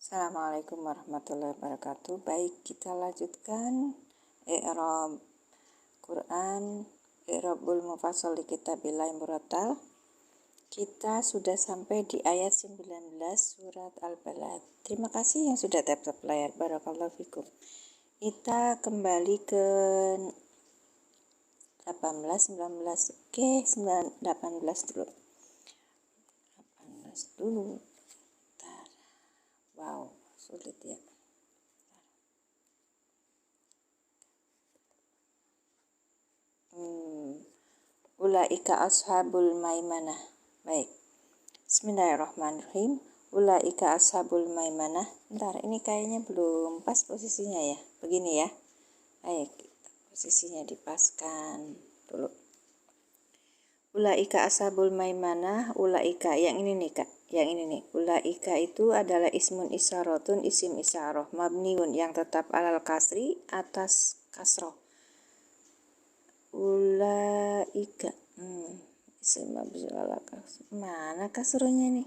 Assalamualaikum warahmatullahi wabarakatuh. Baik, kita lanjutkan i'rab Quran, i'rabul mufassal di kitabillah murattal. Kita sudah sampai di ayat 19 surat Al-Balad. Terima kasih yang sudah tap-tap layar. Barakallahu fikum. Kita kembali ke 18, 19. Oke, 18 dulu. 18 dulu. Wow, sulit ya. Ulaika ashabul maimanah. Baik. Bismillahirrahmanirrahim. Ulaika ashabul maimanah. Bentar, ini kayaknya belum pas posisinya ya. Begini ya. Baik, posisinya dipaskan dulu. Ulaika ashabul maimanah. Ulaika yang ini nih Kak. Yang ini nih. Ulaika itu adalah ismun isyaratun, isim isyarah mabniun yang tetap alal kasri atas kasroh. Ulaika mana kasrohnya nih?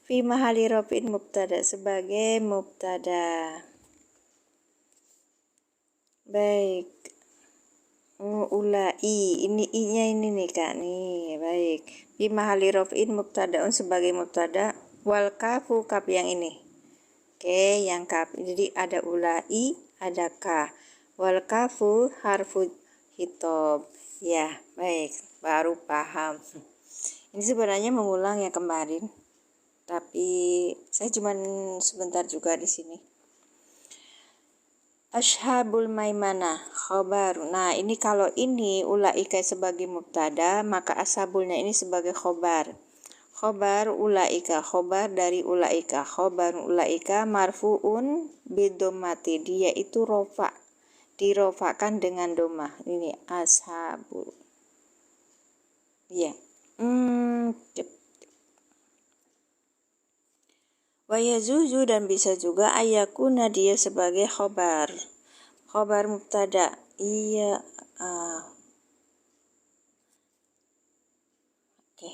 Fi mahali rafin mubtada, sebagai mubtada. Baik. Ulai ini i-nya ini nih Kak nih. Baik. Fi mahali rafin mubtadaun, sebagai mubtada, wal kafu kaf yang ini. Oke, yang kaf. Jadi ada ulai, ada ka. Wal kafu harfu hitob. Ya, baik, baru paham. Ini sebenarnya mengulang yang kemarin, tapi saya cuma sebentar juga di sini. Ashabul maimanah khobar. Nah, ini kalau ini ulaika sebagai mubtada, maka ashabulnya ini sebagai khobar. Khobar ulaika, khobar dari ulaika. Khobar ulaika marfuun bidomati, dia itu rofa, dirofakan dengan domah. Ini ashabul. Ya. Wayazuzu, dan bisa juga ayakuna dia sebagai khobar. Khobar mubtada. Iya. Oke.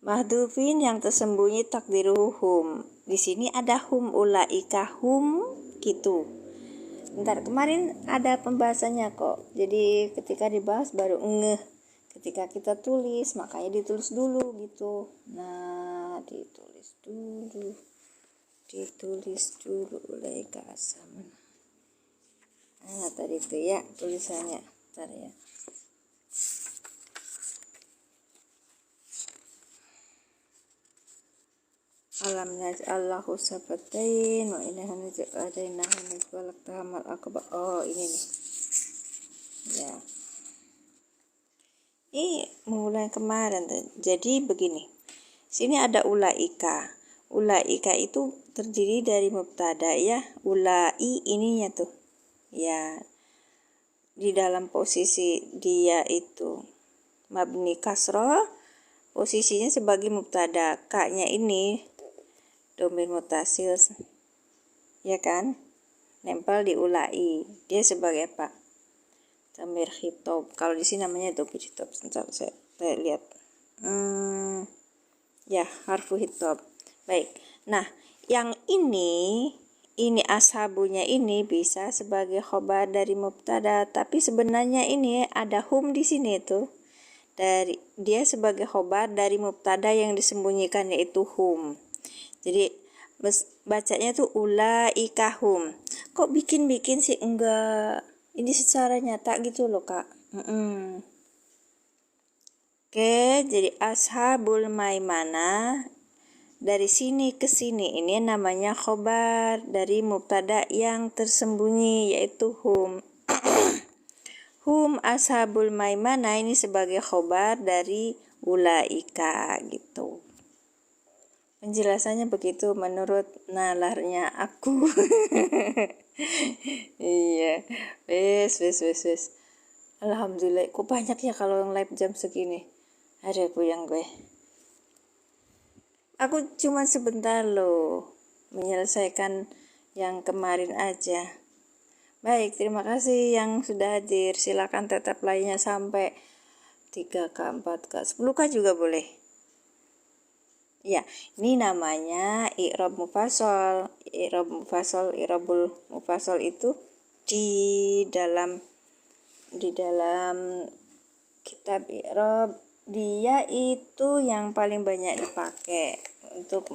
Mahdufin yang tersembunyi takdiruhum. Di sini ada hum, ulaika hum gitu. Bentar, kemarin ada pembahasannya kok. Jadi ketika dibahas baru ngeh. Ketika kita tulis, makanya ditulis dulu gitu. Nah, ditulis dulu ulaika ashabun. Nah, tadi itu ya tulisannya. Bentar ya. Alam naj'allahu sabatain wa innahu naj'adainahu naj'alak tahamal akbar. Oh, ini nih. Ya. Ini mulai kemarin. Jadi begini. Sini ada ulaika. Ulaika itu terdiri dari mubtada ya. Ulai ininya tuh. Ya. Di dalam posisi dia itu mabni kasroh, posisinya sebagai mubtada. Ka-nya ini domir mutasil, ya kan, nempel di ulai. Dia sebagai apa? Domir khitob. Kalau di sini namanya domir khitob. Sebentar saya lihat. Ya, harfu khitob. Baik. Nah, yang ini ashabunya ini bisa sebagai khobar dari mubtada, tapi sebenarnya ini ada hum di sini tuh. Dari dia sebagai khobar dari mubtada yang disembunyikan, yaitu hum. Jadi bacanya tuh ulaika hum. Kok bikin-bikin sih? Enggak. Ini secara nyata gitu loh, Kak. Oke, jadi ashabul maimanah dari sini ke sini ini namanya khobar dari mubtada yang tersembunyi, yaitu hum. Hum ashabul maimanah ini sebagai khobar dari ulaika gitu. Penjelasannya begitu menurut nalarnya aku. Iya. Wes. Alhamdulillah, kok banyak ya kalau yang live jam segini. Ada puyeng gue. Aku cuma sebentar loh menyelesaikan yang kemarin aja. Baik, terima kasih yang sudah hadir. Silakan tetap lainnya sampai 3K, 4K, 10K juga boleh. Ya, ini namanya i'rab mufassal. I'rabul mufassal itu di dalam kitab i'rab dia itu yang paling banyak dipakai untuk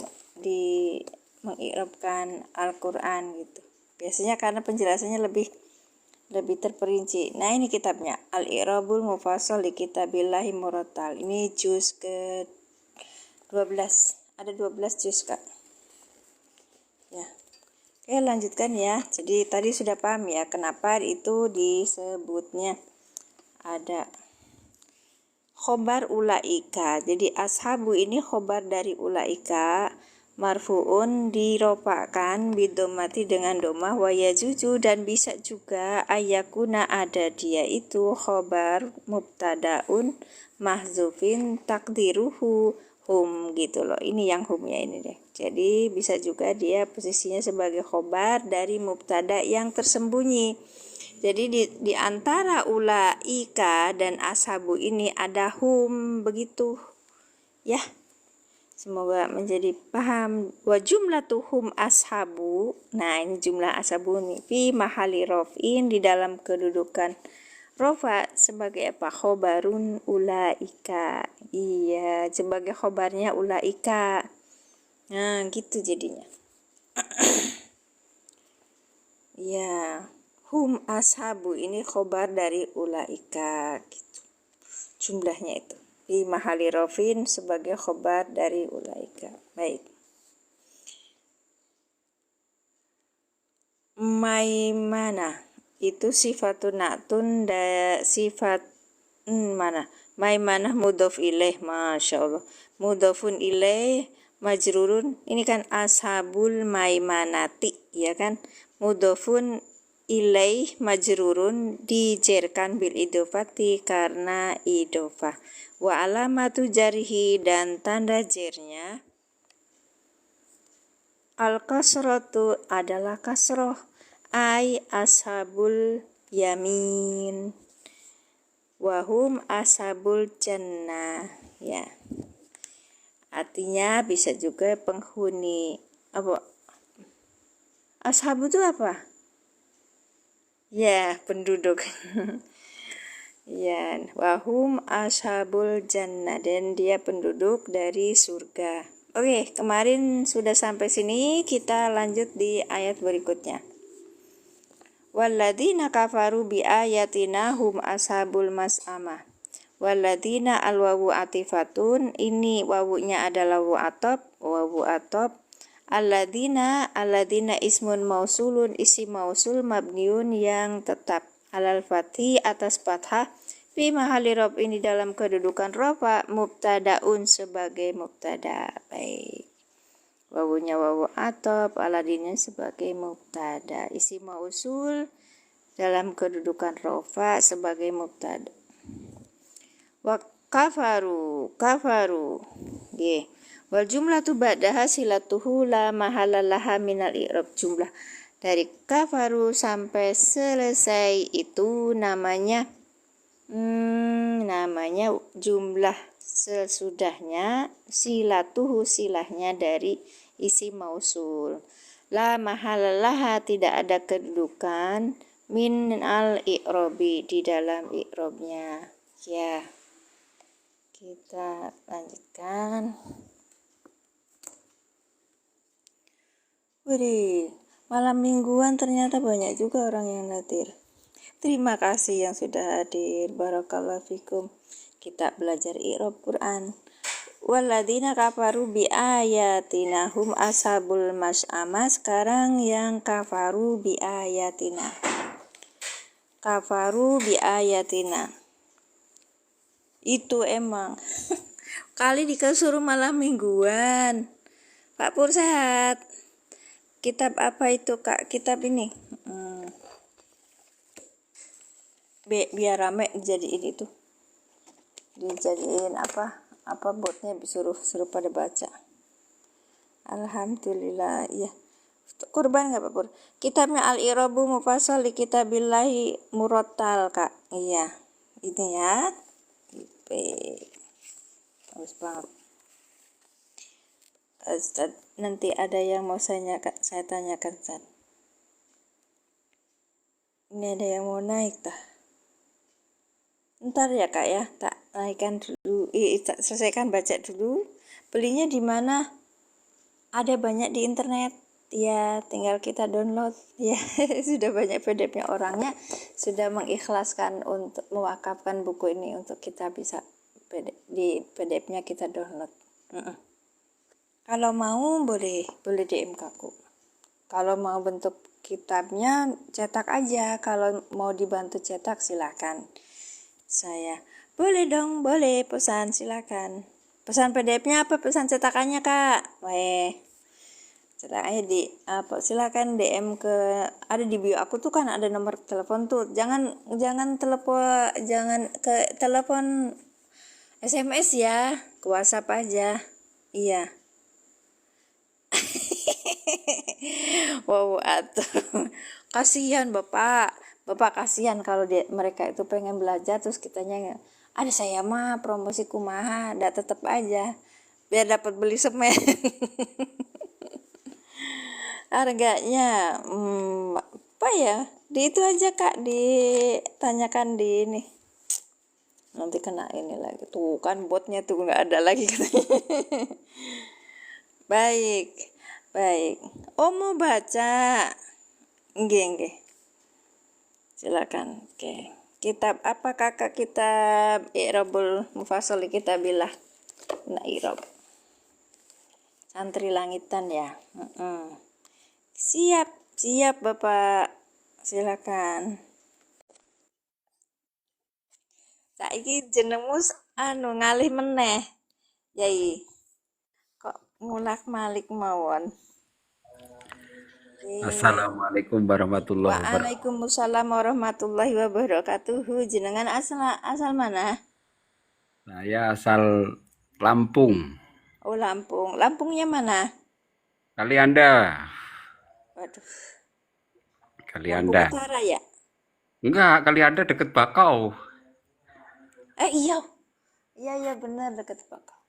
mengi'rabkan Al-Qur'an gitu. Biasanya karena penjelasannya lebih terperinci. Nah, ini kitabnya Al-I'rabul Mufassal li Kitabillahi Murattal. Ini juz ke 12. Ada 12 juz, Kak. Ya. Oke, lanjutkan ya. Jadi tadi sudah paham ya kenapa itu disebutnya ada khobar ulaika. Jadi ashabu ini khobar dari ulaika, marfuun dirofakkan bidomati dengan domah, wa yajuju dan bisa juga ayakuna ada dia itu khobar mubtadaun mahzufin takdiruhu hum gitu loh. Ini yang humnya ini deh. Jadi bisa juga dia posisinya sebagai khobar dari mubtada yang tersembunyi. Jadi di antara ulaika dan ashabu ini ada hum begitu. Ya. Semoga menjadi paham. Wa jumlatuhum ashabu. Nah, ini jumlah ashabu nih fi mahali rofin di dalam kedudukan rofa sebagai apa? Khobarun ulaika. Iya, sebagai khobarnya ulaika. Nah, gitu jadinya. Ya, hum ashabu ini khobar dari ulaika gitu. Jumlahnya itu. Fi mahali rofin sebagai khobar dari ulaika. Baik. Maimana itu sifatun natun sifat mana? Maimanah mudhof ilaih, masya Allah. Mudhofun ilaih majrurun, ini kan ashabul maimanati, ya kan? Mudhofun ilaih majrurun dijerkan bil idofati karena idofah. Wa alamatu jarihi dan tanda jernya al-kasratu adalah kasroh, ay ashabul yamin wahum ashabul jannah, ya. Artinya bisa juga penghuni apa? Ashabu itu apa? Ya, penduduk. Ya, wahum ashabul jannah dan dia penduduk dari surga. Oke, kemarin sudah sampai sini, kita lanjut di ayat berikutnya. Walladzina kafaru bi ayatina hum ashabul mas'amah. Walladzina alwawu atifatun, ini wawunya adalah wawu atop. Alladzina ismun mausulun, isi mausul mabniun yang tetap alal fathi atas fathah fi mahali rob ini dalam kedudukan rofa mubtadaun sebagai mubtada. Baik. Wawunya wawu atop, aladinnya sebagai mubtada, isi mausul dalam kedudukan rofa sebagai mubtada. Wa kafaru ye. Wal jumlatu ba'daha silatuhu la mahallalaha minal i'rab. Jumlah dari kafaru sampai selesai itu namanya jumlah sesudahnya, silatuhu silahnya dari isi mausul. La mahallalaha tidak ada kedudukan min al i'robi di dalam i'robnya. Ya, kita lanjutkan. Wih, malam mingguan ternyata banyak juga orang yang hadir. Terima kasih yang sudah hadir. Barakallahu fikum. Kita belajar i'rab Quran. Walladzina kafaru bi ayatina hum ashabul mas'amah. Sekarang yang kafaru bi ayatina. Kafaru bi ayatina. Itu emang kali disuruh malam mingguan. Pak Pur sehat. Kitab apa itu, Kak? Kitab ini. Biar rame dijadiin itu. Dijadiin apa botnya suruh pada baca. Alhamdulillah, ya. Kurban enggak, Pak Pur? Kitabnya Al-I'rabu Mufassal li Kitabillahi Murattal, Kak. Iya. Ini ya. Bagus banget. Ustaz, nanti ada yang mau saya tanyakan, Ustaz. Ini ada yang mau naik tah. Ntar ya Kak ya, tak naikkan dulu. Selesaikan baca dulu. Belinya di mana? Ada banyak di internet. Ya, tinggal kita download. Ya, sudah banyak PDF-nya, orangnya sudah mengikhlaskan untuk mewakafkan buku ini untuk kita bisa di PDF-nya kita download. Kalau mau boleh DM ke aku. Kalau mau bentuk kitabnya cetak aja. Kalau mau dibantu cetak silakan. Saya boleh dong, boleh pesan silakan. Pesan PDF-nya apa pesan cetakannya Kak? Cetak aja di apa, silakan DM ke, ada di bio aku tuh kan ada nomor telepon tuh. Jangan telepon, jangan ke telepon SMS ya, ke WhatsApp aja. Iya. Wow, atuh. Kasihan Bapak kasihan kalau mereka itu pengen belajar terus kitanya ada saya mah promosi kumaha, tetep aja biar dapat beli semen. Harganya apa ya, di itu aja Kak, ditanyakan di ini, nanti kena ini lagi tuh kan, botnya tuh nggak ada lagi katanya. baik oh mau baca, nggih silakan. Oke, kitab apa Kakak? Kitab I'rabul Mufassal Kitabillah I'rab Santri Langitan ya. Siap Bapak, silakan. Saiki jenengmu ngalih meneh Yai, kok ngulak malik mawon. Assalamualaikum warahmatullahi wabarakatuh. Waalaikumsalam warahmatullahi wabarakatuh. Jenengan asal mana? Saya asal Lampung. Oh Lampung. Lampungnya mana? Kalianda. Waduh. Lampung Kalianda. Utara ya? Enggak, Kalianda deket Bakau. Iya. Iya benar deket Bakau.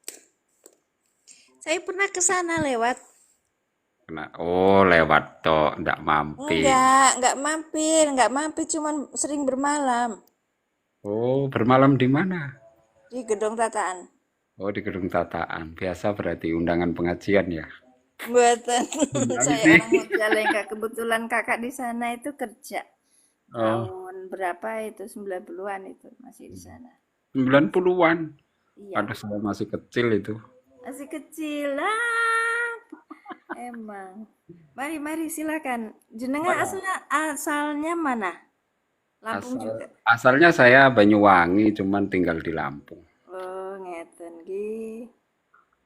Saya pernah ke sana lewat. Oh, lewat tok, enggak mampir. Enggak mampir, cuman sering bermalam. Oh, bermalam di mana? Di Gedung Tataan. Oh, di Gedung Tataan. Biasa berarti undangan pengajian ya. Buatan. Undangan Saya sih. orang Majalengka. Kebetulan kakak di sana itu kerja. Oh, Tahun berapa itu? 90-an itu masih di sana. 90-an. Iya. Pada saya masih kecil itu. Masih kecil lah. Emang. Mari silakan. Jenengan asalnya mana? Lampung juga. Asalnya saya Banyuwangi, cuman tinggal di Lampung. Oh, ngeten nggih.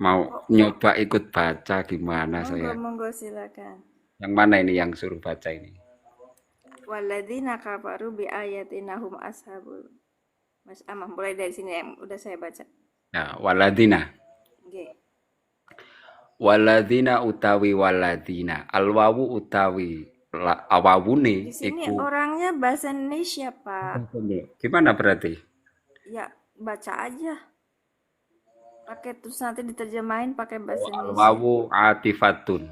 Mau nyoba ikut baca gimana saya? Monggo silakan. Yang mana ini yang suruh baca ini? Walladzina kafaru bi ayatina hum ashabul. Mas Amah, mulai dari sini yang udah saya baca. Nah, waladina. Nggih. Waladina utawi waladina. Alwawu utawi awawune Di sini iku. orangnya bahasa Indonesia, Pak. Gimana berarti? Ya, baca aja. Pakai terus nanti diterjemahin pakai bahasa Indonesia. Alwawu atifatun.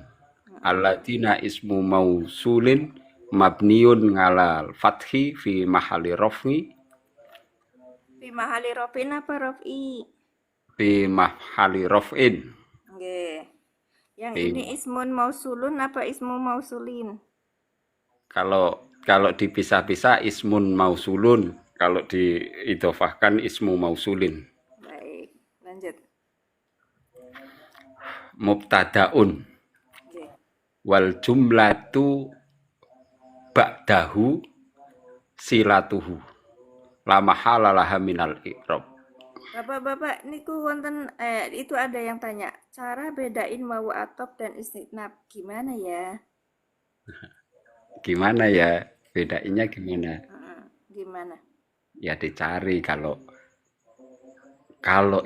Alladina ismu mausulin mabniun ngalal fathi fi mahali rofi. Fi mahali rofin apa rofi? Fi mahali rofin. Nggih. Yang ini ismun mausulun apa ismu mausulin? Kalau dipisah-pisah ismun mausulun, kalau diidofahkan ismu mausulin. Baik, lanjut. Mubtadaun. Nggih. Wal jumlatu ba'dahu silatuhu. La mahala laha minal i'rab. Bapak-bapak, niku wonten itu ada yang tanya, cara bedain wawu atop dan istinab gimana ya? Gimana ya? Bedainnya gimana? Gimana? Ya dicari kalau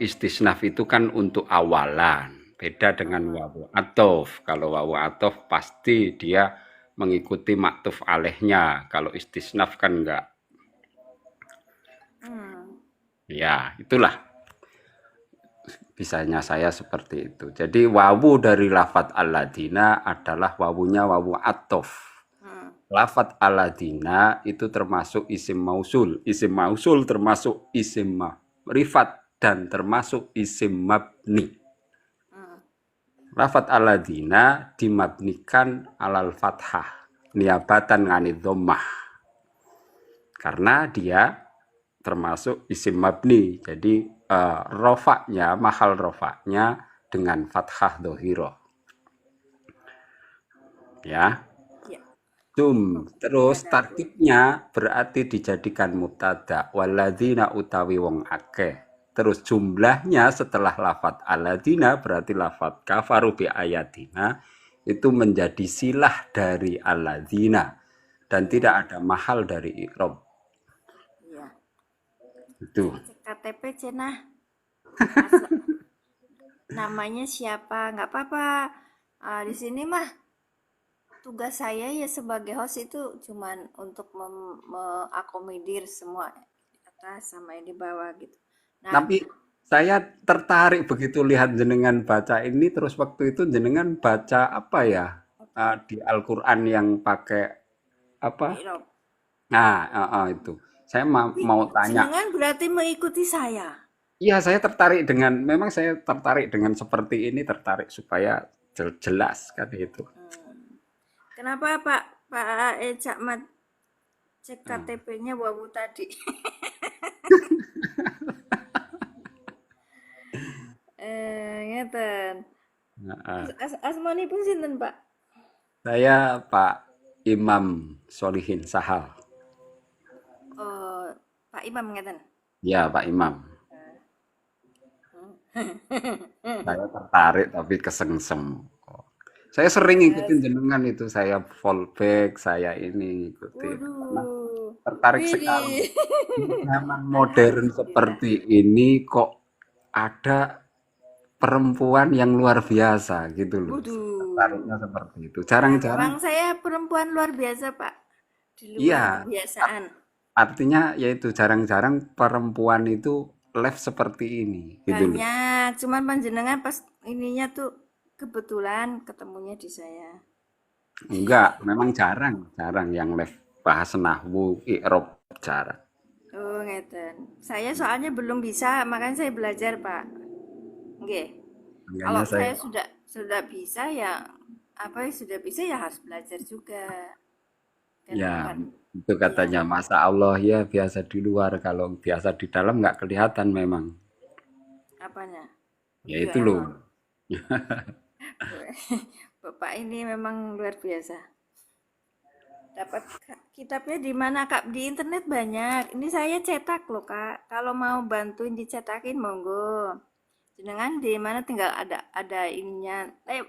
istisnaf itu kan untuk awalan. Beda dengan wawu atof. Kalau wawu atof pasti dia mengikuti maktuf alaihnya. Kalau istisnaf kan enggak. Ya, itulah. Bisanya saya seperti itu. Jadi wawu dari lafat alladzina adalah wawunya wawu atof. Hmm. Lafat alladzina itu termasuk isim mausul. Isim mausul termasuk isim ma'rifat dan termasuk isim mabni. Hmm. Lafat alladzina dimabnikan alal fathah niabatan nganid dhammah. Karena dia termasuk isim mabni. Jadi rofaknya, mahal rofaknya dengan fathah dohiroh. Ya. Ya. Terus Ada. tartibnya berarti dijadikan mubtada. Walladzina utawi wong akeh. Terus jumlahnya setelah lafat alladzina berarti lafat kafaru bi ayatina itu menjadi silah dari alladzina dan tidak ada mahal dari i'rab. Iya. Itu. Cek KTP Cenah. Namanya siapa? Nggak apa-apa. Di sini mah tugas saya ya sebagai host itu cuman untuk mengakomodir semua di atas sama yang di bawah gitu. Nah, Tapi saya tertarik begitu lihat jenengan baca ini terus waktu itu jenengan baca apa ya? Di Al-Qur'an yang pakai apa? Irob. Nah, itu. Saya Tapi mau tanya. jenengan berarti mengikuti saya. Iya, saya tertarik dengan memang saya tertarik dengan seperti ini tertarik supaya jelas kan itu. Kenapa Pak Pak Cakmat cek Hmm. KTP-nya wawu tadi? Ngeten. Heeh. Asmanipun sinten, Pak? Saya Pak Imam Solihin Sahal. Oh, Pak Imam ngeten. Ya, Pak Imam. Saya tertarik tapi kesengsem. Saya sering ngikutin jenengan itu, saya fallback, saya ini ngikutin. Karena Waduh. tertarik sekali. Widih. Zaman modern Alhamdulillah. seperti ini kok ada perempuan yang luar biasa gitu loh. Waduh. Tertariknya seperti itu. Ya, Jarang-jarang. memang saya perempuan luar biasa, Pak. Di luar Iya, kebiasaan. artinya yaitu jarang-jarang perempuan itu live seperti ini gitu loh. Banyak, cuman panjenengan pas ininya tuh kebetulan ketemunya di saya. Enggak, memang jarang, jarang yang live bahas nahwu, i'rab jarang. Oh, ngeten. Saya soalnya belum bisa, makanya saya belajar, Pak. Oke. Kalau Makanya saya saya sudah bisa ya apa ya sudah bisa ya harus belajar juga. Kan ya bukan itu iya, katanya masa Allah ya biasa di luar kalau biasa di dalam nggak kelihatan memang. apanya? Ya Iya itu loh. emang. Bapak ini memang luar biasa. Dapat kitabnya di mana, Kak? Di internet banyak. Ini saya cetak loh, Kak. Kalau mau bantuin dicetakin monggo. Jenengan di mana tinggal ada ininya.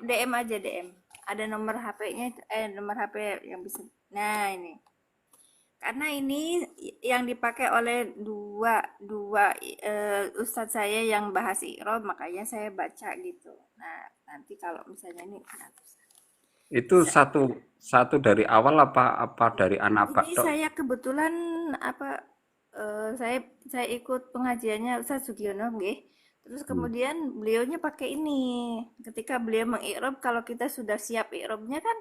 DM aja DM. Ada nomor HP-nya nomor HP yang bisa. Nah, ini. Karena ini yang dipakai oleh dua dua ustadz saya yang bahas i'rab, makanya saya baca gitu. Nah, nanti kalau misalnya ini Itu satu satu dari awal apa dari anak Pak ini Dok? saya kebetulan apa saya ikut pengajiannya Ustaz Sugiono nggih. Terus Hmm. kemudian beliaunya pakai ini. Ketika beliau mengikrab kalau kita sudah siap ikrabnya kan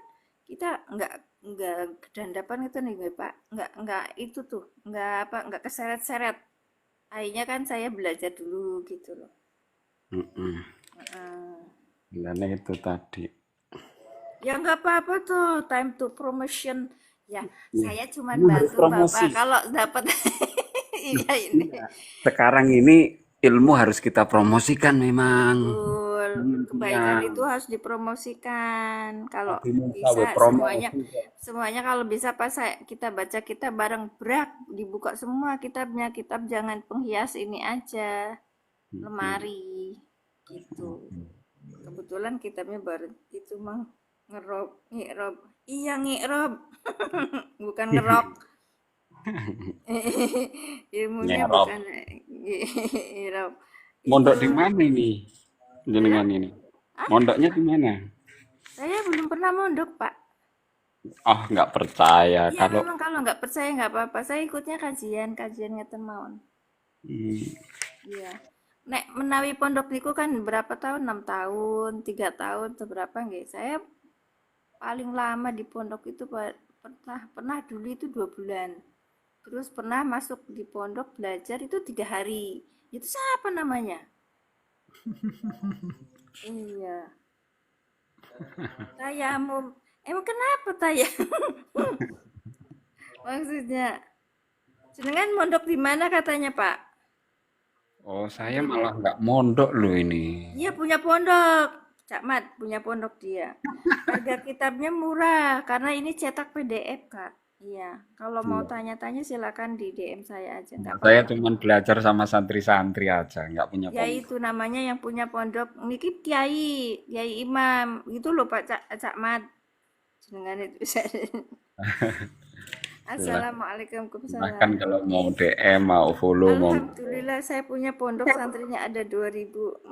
kita nggak kedandapan itu nih gue Pak. Nggak itu tuh, nggak apa nggak keseret-seret. Akhirnya kan saya belajar dulu gitu loh. Mm-mm. Heeh. Bilangnya itu tadi. Ya nggak apa-apa tuh, time to promotion. Ya, Ya, saya cuman kamu harus bantu Bapak promosi. kalau dapat iya ini. Iya. Sekarang ini ilmu harus kita promosikan memang. Betul, Iya, kebaikan itu harus dipromosikan. Kalau Nabi Musa bisa we semuanya, promosi kok. semuanya kalau bisa pas kita baca kita bareng brak dibuka semua kitabnya. Kitab jangan penghias ini aja, lemari gitu. Kebetulan kitabnya baru itu mah ngerob, ngirob. Iya ngirob, bukan ngerok. Ilmunya Nyerop. bukan ngirob. Mondok Itu di mana ini? saya, Jenengan ini. Mondoknya di mana? saya belum pernah mondok Pak. Oh, nggak percaya. Iya Kalau memang kalau nggak percaya nggak apa-apa. Saya ikutnya kajian, kajian ngeten mawon. hmm, Iya. Nek menawi pondok niku kan berapa tahun? 6 tahun, 3 tahun, atau berapa nggih? Saya paling lama di pondok itu pernah pernah dulu itu 2 bulan. Terus pernah masuk di pondok belajar itu 3 hari. Itu siapa namanya? Iya, tayamum. Emang kenapa tayamum? Maksudnya, jenengan mondok di mana katanya, Pak? Oh, saya Di malah nggak mondok loh ini. Iya punya pondok. Cak Mat punya pondok dia. Harga kitabnya murah karena ini cetak PDF, Kak. Iya, kalau mau Iya. tanya-tanya silakan di DM saya aja, nggak Saya apa-apa. cuma belajar sama santri-santri aja, nggak punya Ya pondok. itu namanya yang punya pondok. Niki kiai, kiai imam. Gitu loh Pak Cak Mat. Jenengan itu. Assalamualaikum. Silahkan Waalaikumsalam. kalau mau DM, mau follow, mau Alhamdulillah saya punya pondok santrinya ada 2000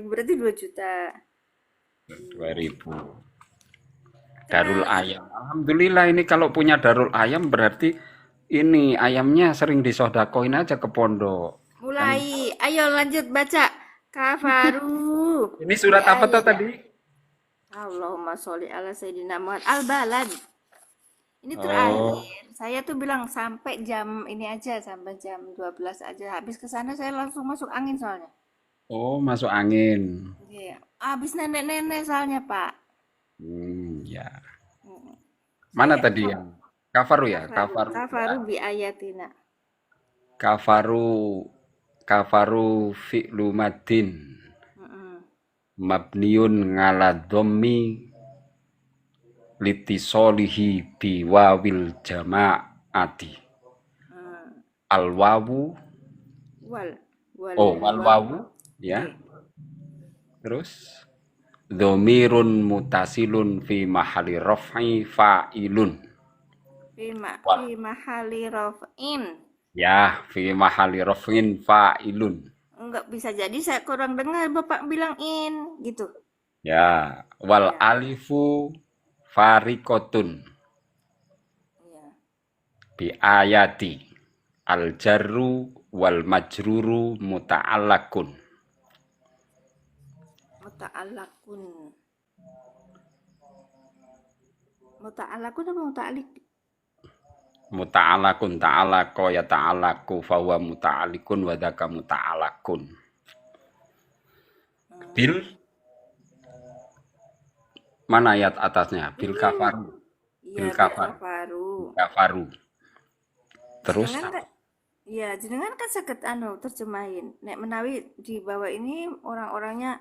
berarti 2 juta. Iya. 2000. Darul Kenal ayam. Alhamdulillah ini kalau punya darul ayam berarti ini ayamnya sering disodakoin aja ke pondok. Kan mulai. Ayo lanjut baca. Kafaru ini bi surat apa tuh ayat. tadi? Allahumma sholli ala sayyidina Muhammad al-balad. Ini Oh, terakhir. Saya tuh bilang sampai jam ini aja, sampai jam 12 aja. Habis ke sana saya langsung masuk angin soalnya. oh masuk angin. Iya. Habis nenek-nenek soalnya, Pak. Ya. Mm. Mana Saya tadi yang kafaru ya? Kafaru kafaru ya. bi ayatina. Kafaru kafaru fi'lu madin Mm-mm. mabniun ngala dhammi litisolihi biwawil jama'ati. Mm. Al wawu, Wal wal oh wal waw. wawu ya. Nggih. Terus dhamirun mutasilun fi mahali raf'i fa'ilun. Fi Wal mahali raf'in. ya fi mahali raf'in fa'ilun. Enggak bisa jadi saya kurang dengar Bapak bilang in gitu. Ya, wal Iya, alifu farikotun iya. bi ayati. Al jarru wal majruru muta'allakun. Muta'allakun. Muta'allakun apa muta'allik? Muta'allakun ta'allaqo ya ta'allaku fahuwa muta'allikun wa dzaka muta'allakun. Bil Hmm. mana ayat atasnya? Bil Ini kafaru. iya Bil bi kafar. kafaru. Kafaru. Terus Jenengan apa? kan iya, jenengan kan saged anu terjemahin. Nek menawi di bawah ini orang-orangnya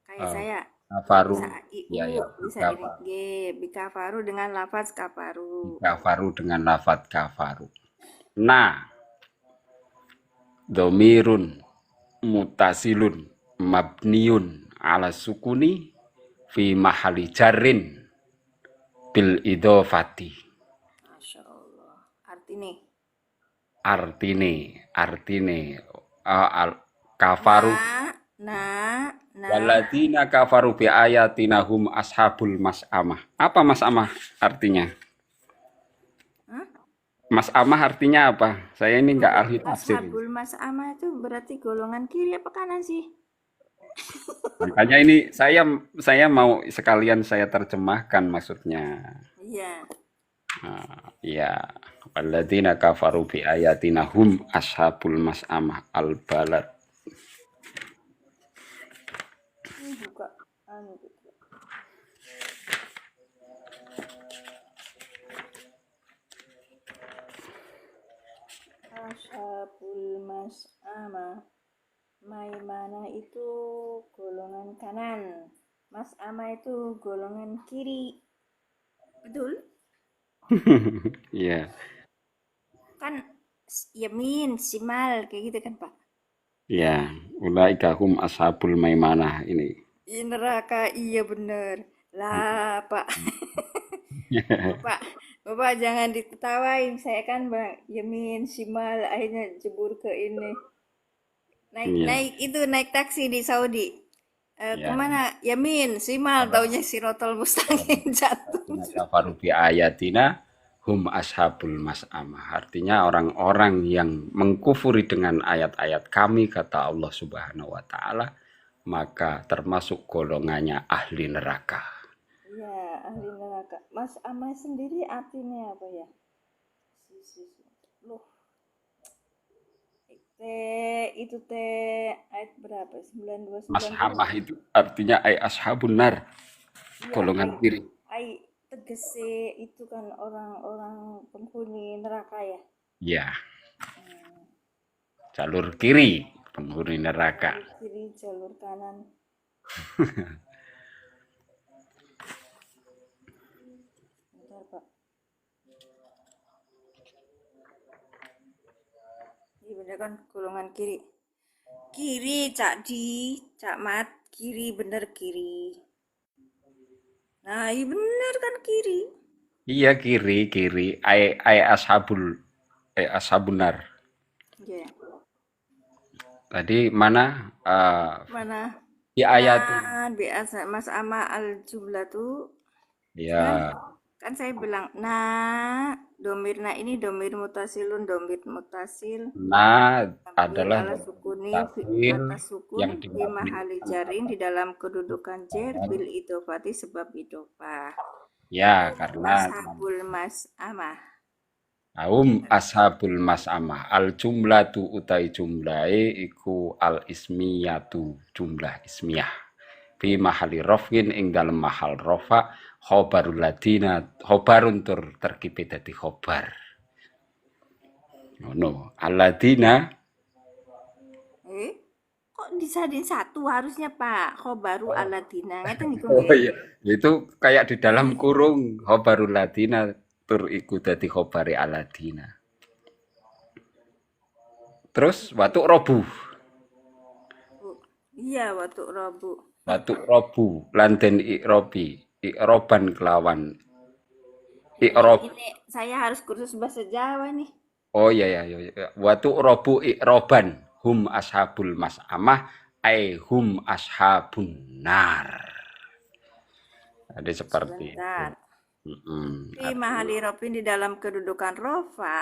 kayak Eh, saya. kafaru. Bisa Ya IU, ya, bil bisa ini kafar. G, bikafaru dengan lafaz kafaru. Kafaru dengan lafat kafaru. Nah, domirun mutasilun mabniun ala sukuni fi mahali jarrin bil idofati. Masya Allah. Artinya, Artine al kafaru nah, nah, waladina kafaru bi ayatina hum ashabul mas'amah. Apa mas'amah artinya? hah? Mas'amah artinya apa? Saya ini nggak ahli tafsir. Ashabul Mas'amah itu berarti golongan kiri apa kanan sih? Makanya ini saya mau sekalian saya terjemahkan maksudnya. Iya. Ya, walladzina kafaru bi ayatina hum ashabul mas'amah al balad. Ini buka anu gitu. Ashabul Mas'amah. Maimana itu golongan kanan. Mas'amah itu golongan kiri. Betul? Iya, Kan yamin, simal kayak gitu kan, Pak? ya, ulaika hum ashabul maimanah ini. Ih, neraka, iya bener. Lah, Pak. Bapak, Bapak jangan diketawain. Saya kan Bang Yamin, Simal, akhirnya jebur ke ini. Naik Iya, naik itu naik taksi di Saudi. ya. Kemana? Yamin, Simal, taunya Sirotol Mustaqim jatuh. Walladzina kafaru bi ayatina hum ashabul mas'amah. Artinya orang-orang yang mengkufuri dengan ayat-ayat kami, kata Allah Subhanahu wa taala, maka termasuk golongannya ahli neraka. Ya, ahli neraka. Mas Amah sendiri artinya apa ya? Loh, itu ayat berapa? 92 Mas'amah itu artinya ay ashabun nar, iya, golongan kiri. tegese itu kan orang-orang penghuni neraka ya. Ya, Hmm, jalur kiri penghuni neraka. jalur kiri, jalur kanan. Bentar, Pak. Iya bener kan golongan kiri. Kiri, Cak Mat, kiri bener kiri. Nah, iya bener kan kiri. Iya kiri ay ashabun nar. Ya. Tadi mana Mana? di ayat Nah, biasa Mas Ama al jumlah tuh kan ya kan saya bilang nah domir nah ini domir mutasilun domir mutasil nah mabniun adalah ala sukuni tafsir atas sukun yang fi mahali dimabnikan jarin di dalam kedudukan jer bil idofati sebab idofah ya karena ashabul mas amah ashabul mas'amah al jumlatu utai jumlahe iku al ismiyatu jumlah ismiyah fi mahali rofin ing dalem mahal rofa khobarul ladina khobarun tur terkipe dadi khobar ngono aladina kok disadin satu harusnya Pak khobaru aladina ngeten niku oh nggih. iya itu kayak di dalam kurung khobarul ladina tur iku dadi khobare aladina terus watuk robu Oh, iya waktu Rabu. Batuk robu lan den ikrobi ikroban kelawan ikrob Ini saya harus kursus bahasa Jawa nih. oh iya ya batuk robu ikroban hum ashabul mas'amah ai hum ashabun nar ada seperti itu Sebentar. Fi artinya mahali robin di dalam kedudukan rofa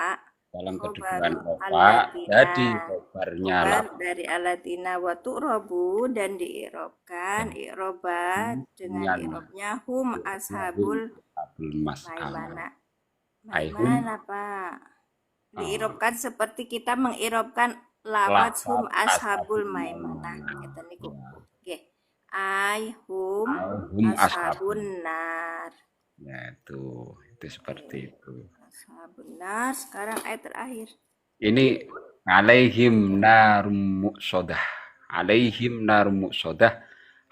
dalam kedudukan khobaru rofa alatina. jadi khobarnya Khobar lah dari alatina watu robu dan diirobkan iroba dengan dengan irobnya hum hum ashabul ashabul mas'amah maimana. ai hum Maimana Pak. Diirobkan seperti kita mengirobkan lafaz hum lafat ashabul ashabul maimanah. maimunah Ngeten niku. ya Oke. Ai hum ai hum ashabun ashabun nar. ya itu seperti Oke. itu Ashabun nar. Sekarang ayat terakhir. ini alaihim narum muqsadah alaihim narum muqsadah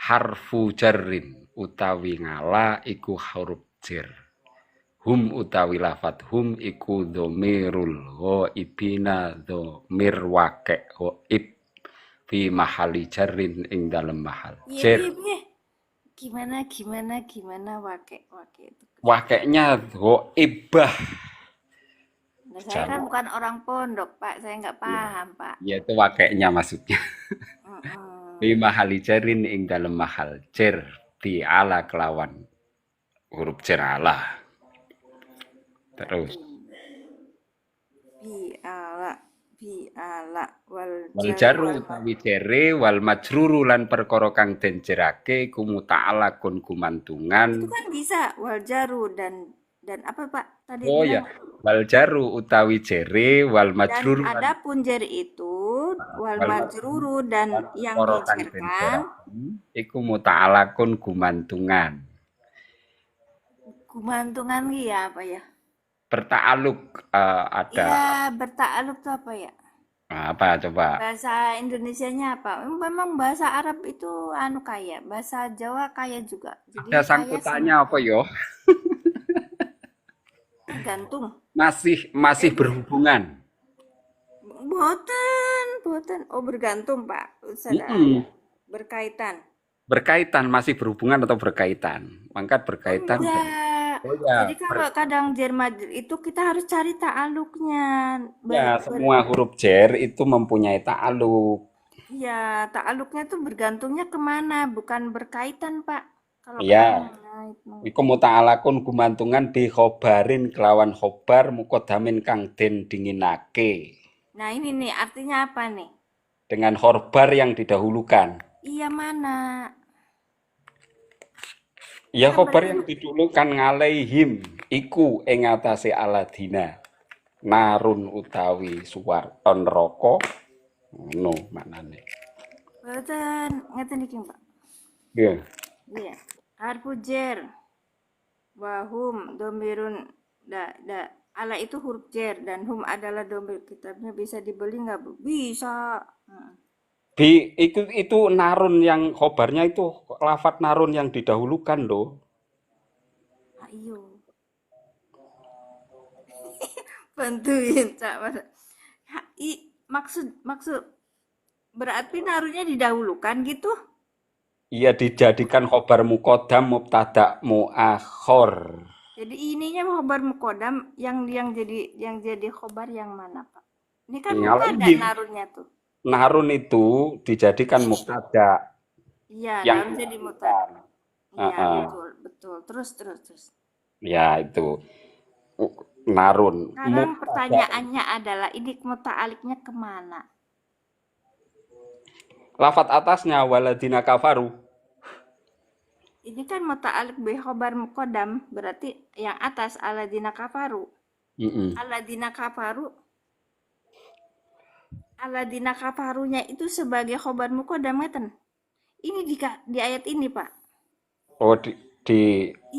harfu jarrin utawi ngala iku huruf jar hum utawi lafat hum iku dhamirul ghaibina dhamir waqi ghaib fi mahali jarrin ing dalem mahal Iya, jar iya, iya. Gimana wake itu. waqeknya ghaibah Nah, saya kan Jawa bukan orang pondok, Pak. Saya nggak ya paham, Pak. ya itu waqeknya maksudnya fi Mm-mm. mahali jarrin ing dalem mahal jar di ala kelawan huruf jar ala terus Biala, biala, wal wal jaru jaru utawi jere wal majruru lan perkara kang den jerake iku muta'alaqun gumantungan itu kan bisa wal jaru dan apa Pak tadi oh ya bilang wal jaru utawi jere wal dan majruru lan adapun jari itu wal wal majruru majruru dan lan yang perkara kang den dijerkan jerake iku muta'alaqun gumantungan gumantungan ya apa ya? berta'aluk ada Ya bertakluk tuh apa ya? apa coba Bahasa Indonesianya apa? Memang bahasa Arab itu anu kaya, bahasa Jawa kaya juga. Jadi ada kaya sangkutannya apa yo tergantung. masih berhubungan Boten. Oh bergantung Pak. Sudah Mm-mm. berkaitan. berkaitan masih berhubungan atau berkaitan mangkat Oh berkaitan enggak. oh ya Jadi kalau kadang Jerman itu kita harus cari ta'aluknya. ya, semua huruf jar itu mempunyai ta'aluk. Ya, ta'aluknya tuh bergantungnya kemana, bukan berkaitan, Pak. Kalau Ya, kamu ngait iku muta'alakun gumantungan bi khobarin kelawan khobar mukodamin kang den dinginake. Nah, ini nih artinya apa nih? Dengan khobar yang didahulukan. Iya mana? Ya Kan khobar berarti yang didahulukan ngalaihim iku ing atase aladina. Narun utawi suwarton neraka ngono maknane. boten ngeten iki, Pak. Nggih. Iya. Harfu jar wahum domirun da ala itu huruf jar dan hum adalah domir kitabnya bisa dibeli nggak Bu? Bisa. Heeh. Itu narun yang khobarnya itu lafat narun yang didahulukan loh. Ah, iyo. Bantuin, Cak. Ha, maksud maksud berarti naruhnya didahulukan gitu? Ia dijadikan khobar mukodam mubtada muakhor. Jadi ininya khobar mukodam yang jadi khobar yang mana, Pak? Ini kan mubtada Ngalaihim. naruhnya tuh. Narun itu dijadikan mubtada Iya, yang naruh jadi mubtada. didahulukan. Iya, Heeh. betul, betul. Terus. Ya itu narun Sekarang mubtada. pertanyaannya adalah ini muta'aliknya kemana? Lafat atasnya waladina kafaru. Ini kan muta'alik bi khobar mukodam, berarti yang atas aladina kafaru. Mm-mm. Aladina kafaru, aladina kafarunya itu sebagai khobar mukodam ngeten. Ini di ayat ini, Pak. Oh di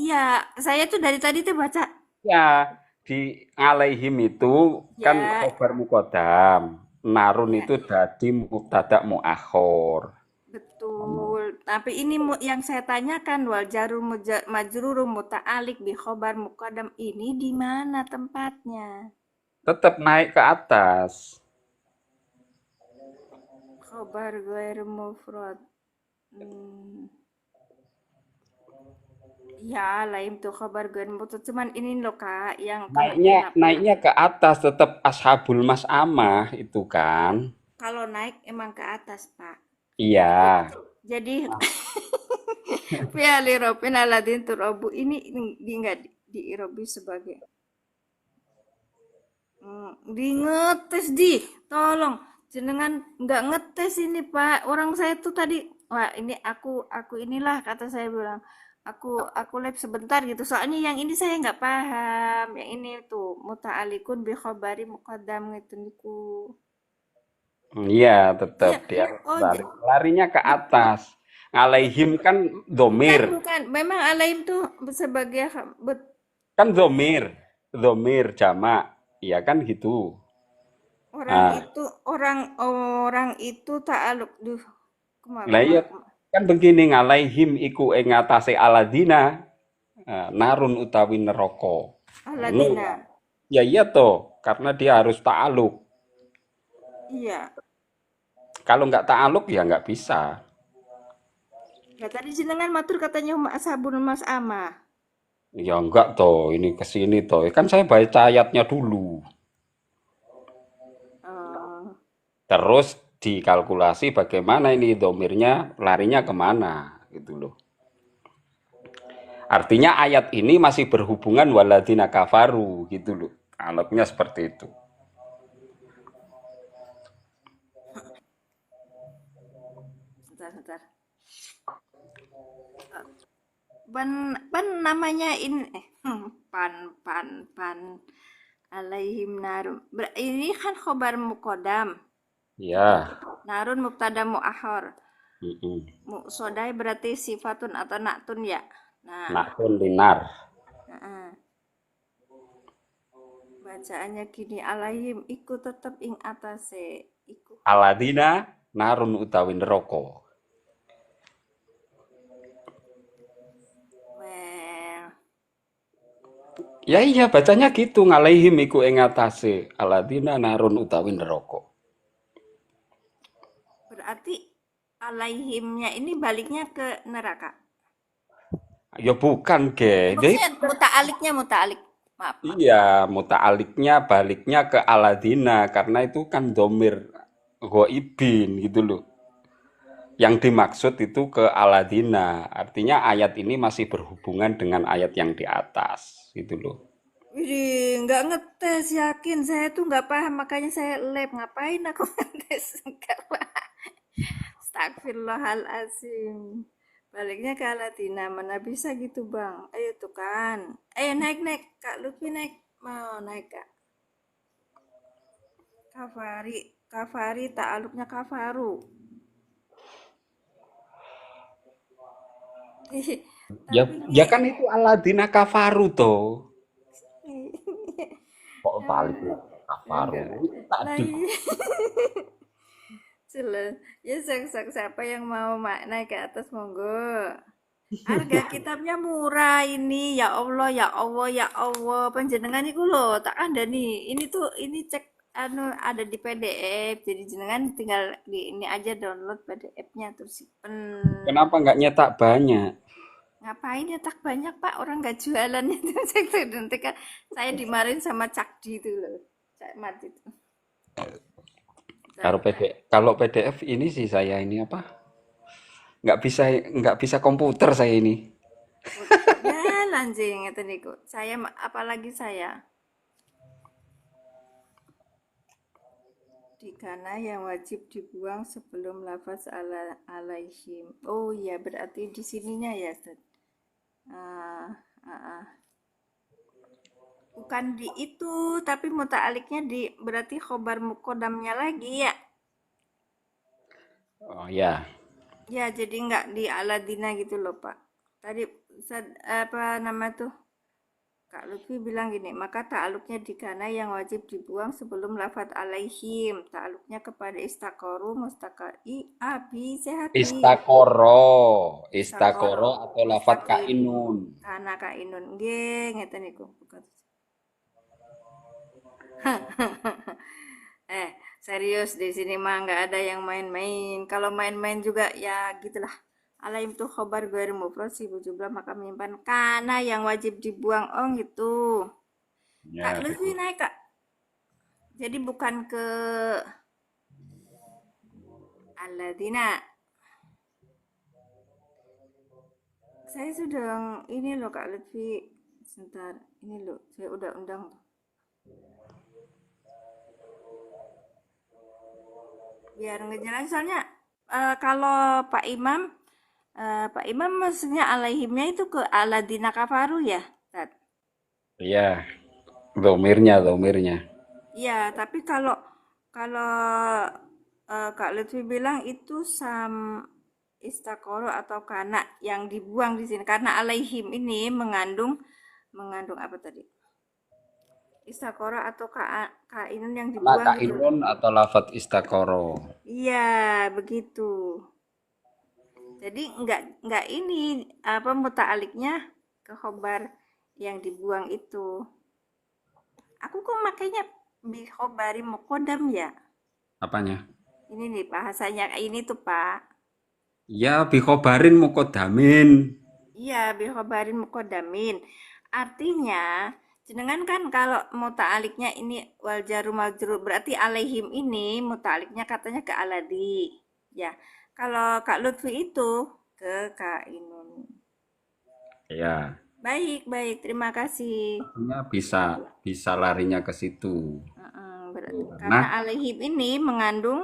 Iya, saya tuh dari tadi tuh baca. ya di alaihim itu kan Ya, khobar mukodam. Narun ya, itu dadi mubtada muakhor. betul. Tapi ini yang saya tanyakan wal jarum majrurum muta'alik bi khobar mukodam ini di mana tempatnya? Tetap naik ke atas. Khobar ghair mufrad. Hmm. Ya, lain tuh khobar ghair mufrad. Cuman ini loh Kak, yang Naiknya kenapa? naiknya ke atas tetap ashabul mas'amah itu kan. Kalau naik emang ke atas, Pak. Iya. Jadi fi'ali robin aladin turabu ini di nggak di irobi sebagai di ngetes tolong jenengan nggak ngetes ini Pak, orang saya tuh tadi wah ini aku inilah kata saya bilang aku lab sebentar gitu soalnya yang ini saya nggak paham yang ini tuh muta'alikun bi khabari muqaddam gitu niku. Iya, tetap Iya. dia Oh, balik. Larinya ke atas. Alaihim kan bukan domir. bukan memang alaim tuh sebagai Kan domir jamak. Iya kan gitu. orang Nah, itu orang itu ta'aluk duh lah iya kan begini ngalaihim iku ing ngatasé aladina narun utawi neraka. Ngono. aladina. Ya iya toh, karena dia harus ta'aluk. Iya. Kalau nggak ta'aluk ya nggak bisa. Ya tadi jenengan matur katanya ashabul mas ama. Ya enggak toh, ini ke sini toh. Kan saya baca ayatnya dulu. Eh, Terus dikalkulasi bagaimana ini domirnya larinya kemana gitu loh. Artinya ayat ini masih berhubungan waladina kafaru gitu loh. Anggapnya seperti itu. sebentar. Pan namanya ini pan alaihim narum. Ini kan khobar mukodam. Ya. Narun mubtada muakhar. Mm-mm. Sodai berarti sifatun atau naktun ya. Nah, Nakun linar. heeh. Bacaannya gini alaihim iku tetep ing atase iku. Aladina narun utawi neraka. Well, Ya iya bacanya gitu ngalaihim iku ing atase aladina narun utawi neraka. berarti alaihimnya ini baliknya ke neraka. Ya bukan, ge. Jadi Maksudnya muta'alik. Maaf. iya, muta'aliknya baliknya ke aladina karena itu kan domir goibin gitu loh. Yang dimaksud itu ke aladina. Artinya ayat ini masih berhubungan dengan ayat yang di atas. Gitu loh. Widih, nggak ngetes, yakin. Saya tuh nggak paham, makanya saya lab. Ngapain aku ngetes? Enggak lah. Astagfirullahaladzim. Baliknya ke Aladina, mana bisa gitu bang? Ayo tuh kan. Ayo naik. Kak Lutfi naik. Mau naik kak. Kafari. Kafari ta'aluknya kafaru. Ya, Tapi ya ini kan itu aladina kafaru toh. Kok balik ya, kafaru? enggak. Itu Nah, tadi. iya. Jelas. Ya sok-sok siapa yang mau naik ke atas monggo. Harga kitabnya murah ini. Ya Allah, ya Allah, ya Allah. Panjenengan iku lho, tak ada nih. Ini tuh ini cek anu ada di PDF. Jadi jenengan tinggal di ini aja download PDF-nya terus simpen. Kenapa nggak nyetak banyak? Ngapain ya tak banyak Pak, orang nggak jualan itu. Nanti kan saya dimarahin sama Cakdi itu loh. Cak Mat itu. Kalau PDF ini sih saya ini apa? Nggak bisa komputer saya ini. Ya lanjing ngeten niku. Saya apalagi saya di kana yang wajib dibuang sebelum lafaz alaihim. Oh iya berarti di sininya ya, Ustaz. Ah, ah, ah. Bukan di itu, tapi muta'aliknya di berarti khobar mukodamnya lagi ya. Oh ya, Ya, jadi nggak di Aladina gitu loh, Pak. Tadi apa nama tuh? Kak Lutfi bilang gini, maka ta'aluknya di kana yang wajib dibuang sebelum lafat alaihim. Ta'aluknya kepada istakoru, mustakari, abi, sehati. istakoro, Istakoro, istakoro atau lafat mustakrim. kainun. Kana kainun. Nggih, ngeten niku. Bukan. Eh, serius di sini mah nggak ada yang main-main. Kalau main-main juga ya gitulah. Alaim tuh khobar gue mufrad si jumlah maka menyimpan kana yang wajib dibuang oh gitu. Kak Ya, Lutfi begitu. naik kak. Jadi bukan ke Aladina. Saya sudah ini loh Kak Lutfi. Sebentar, ini loh saya udah undang. Biar ngejelas soalnya kalau Pak Imam maksudnya alaihimnya itu ke Aladina Kafaru ya, Tat? Iya, domirnya. Iya, tapi kalau kalau Kak Lutfi bilang itu istakoro atau kana yang dibuang di sini karena alaihim ini mengandung mengandung apa tadi? Istakoro atau kainun yang Karena dibuang gitu. kainun atau lafat istakoro. Iya, begitu. Jadi nggak ini apa muta'aliknya ke khobar yang dibuang itu. Aku kok makanya bi khobari mukodam ya. Apanya? Ini nih bahasanya ini tuh Pak. Ya, bikhobarin mukodamin. Iya, bi khobarin mukodamin. Artinya jenengan kan kalau muta'aliknya ini wal jaru majrur berarti alaihim ini muta'aliknya katanya ke aladi. Ya. Kalau Kak Lutfi itu ke kainun. Ya, Baik, terima kasih. artinya bisa bisa larinya ke situ. Berarti Tuh, karena karena alaihim ini mengandung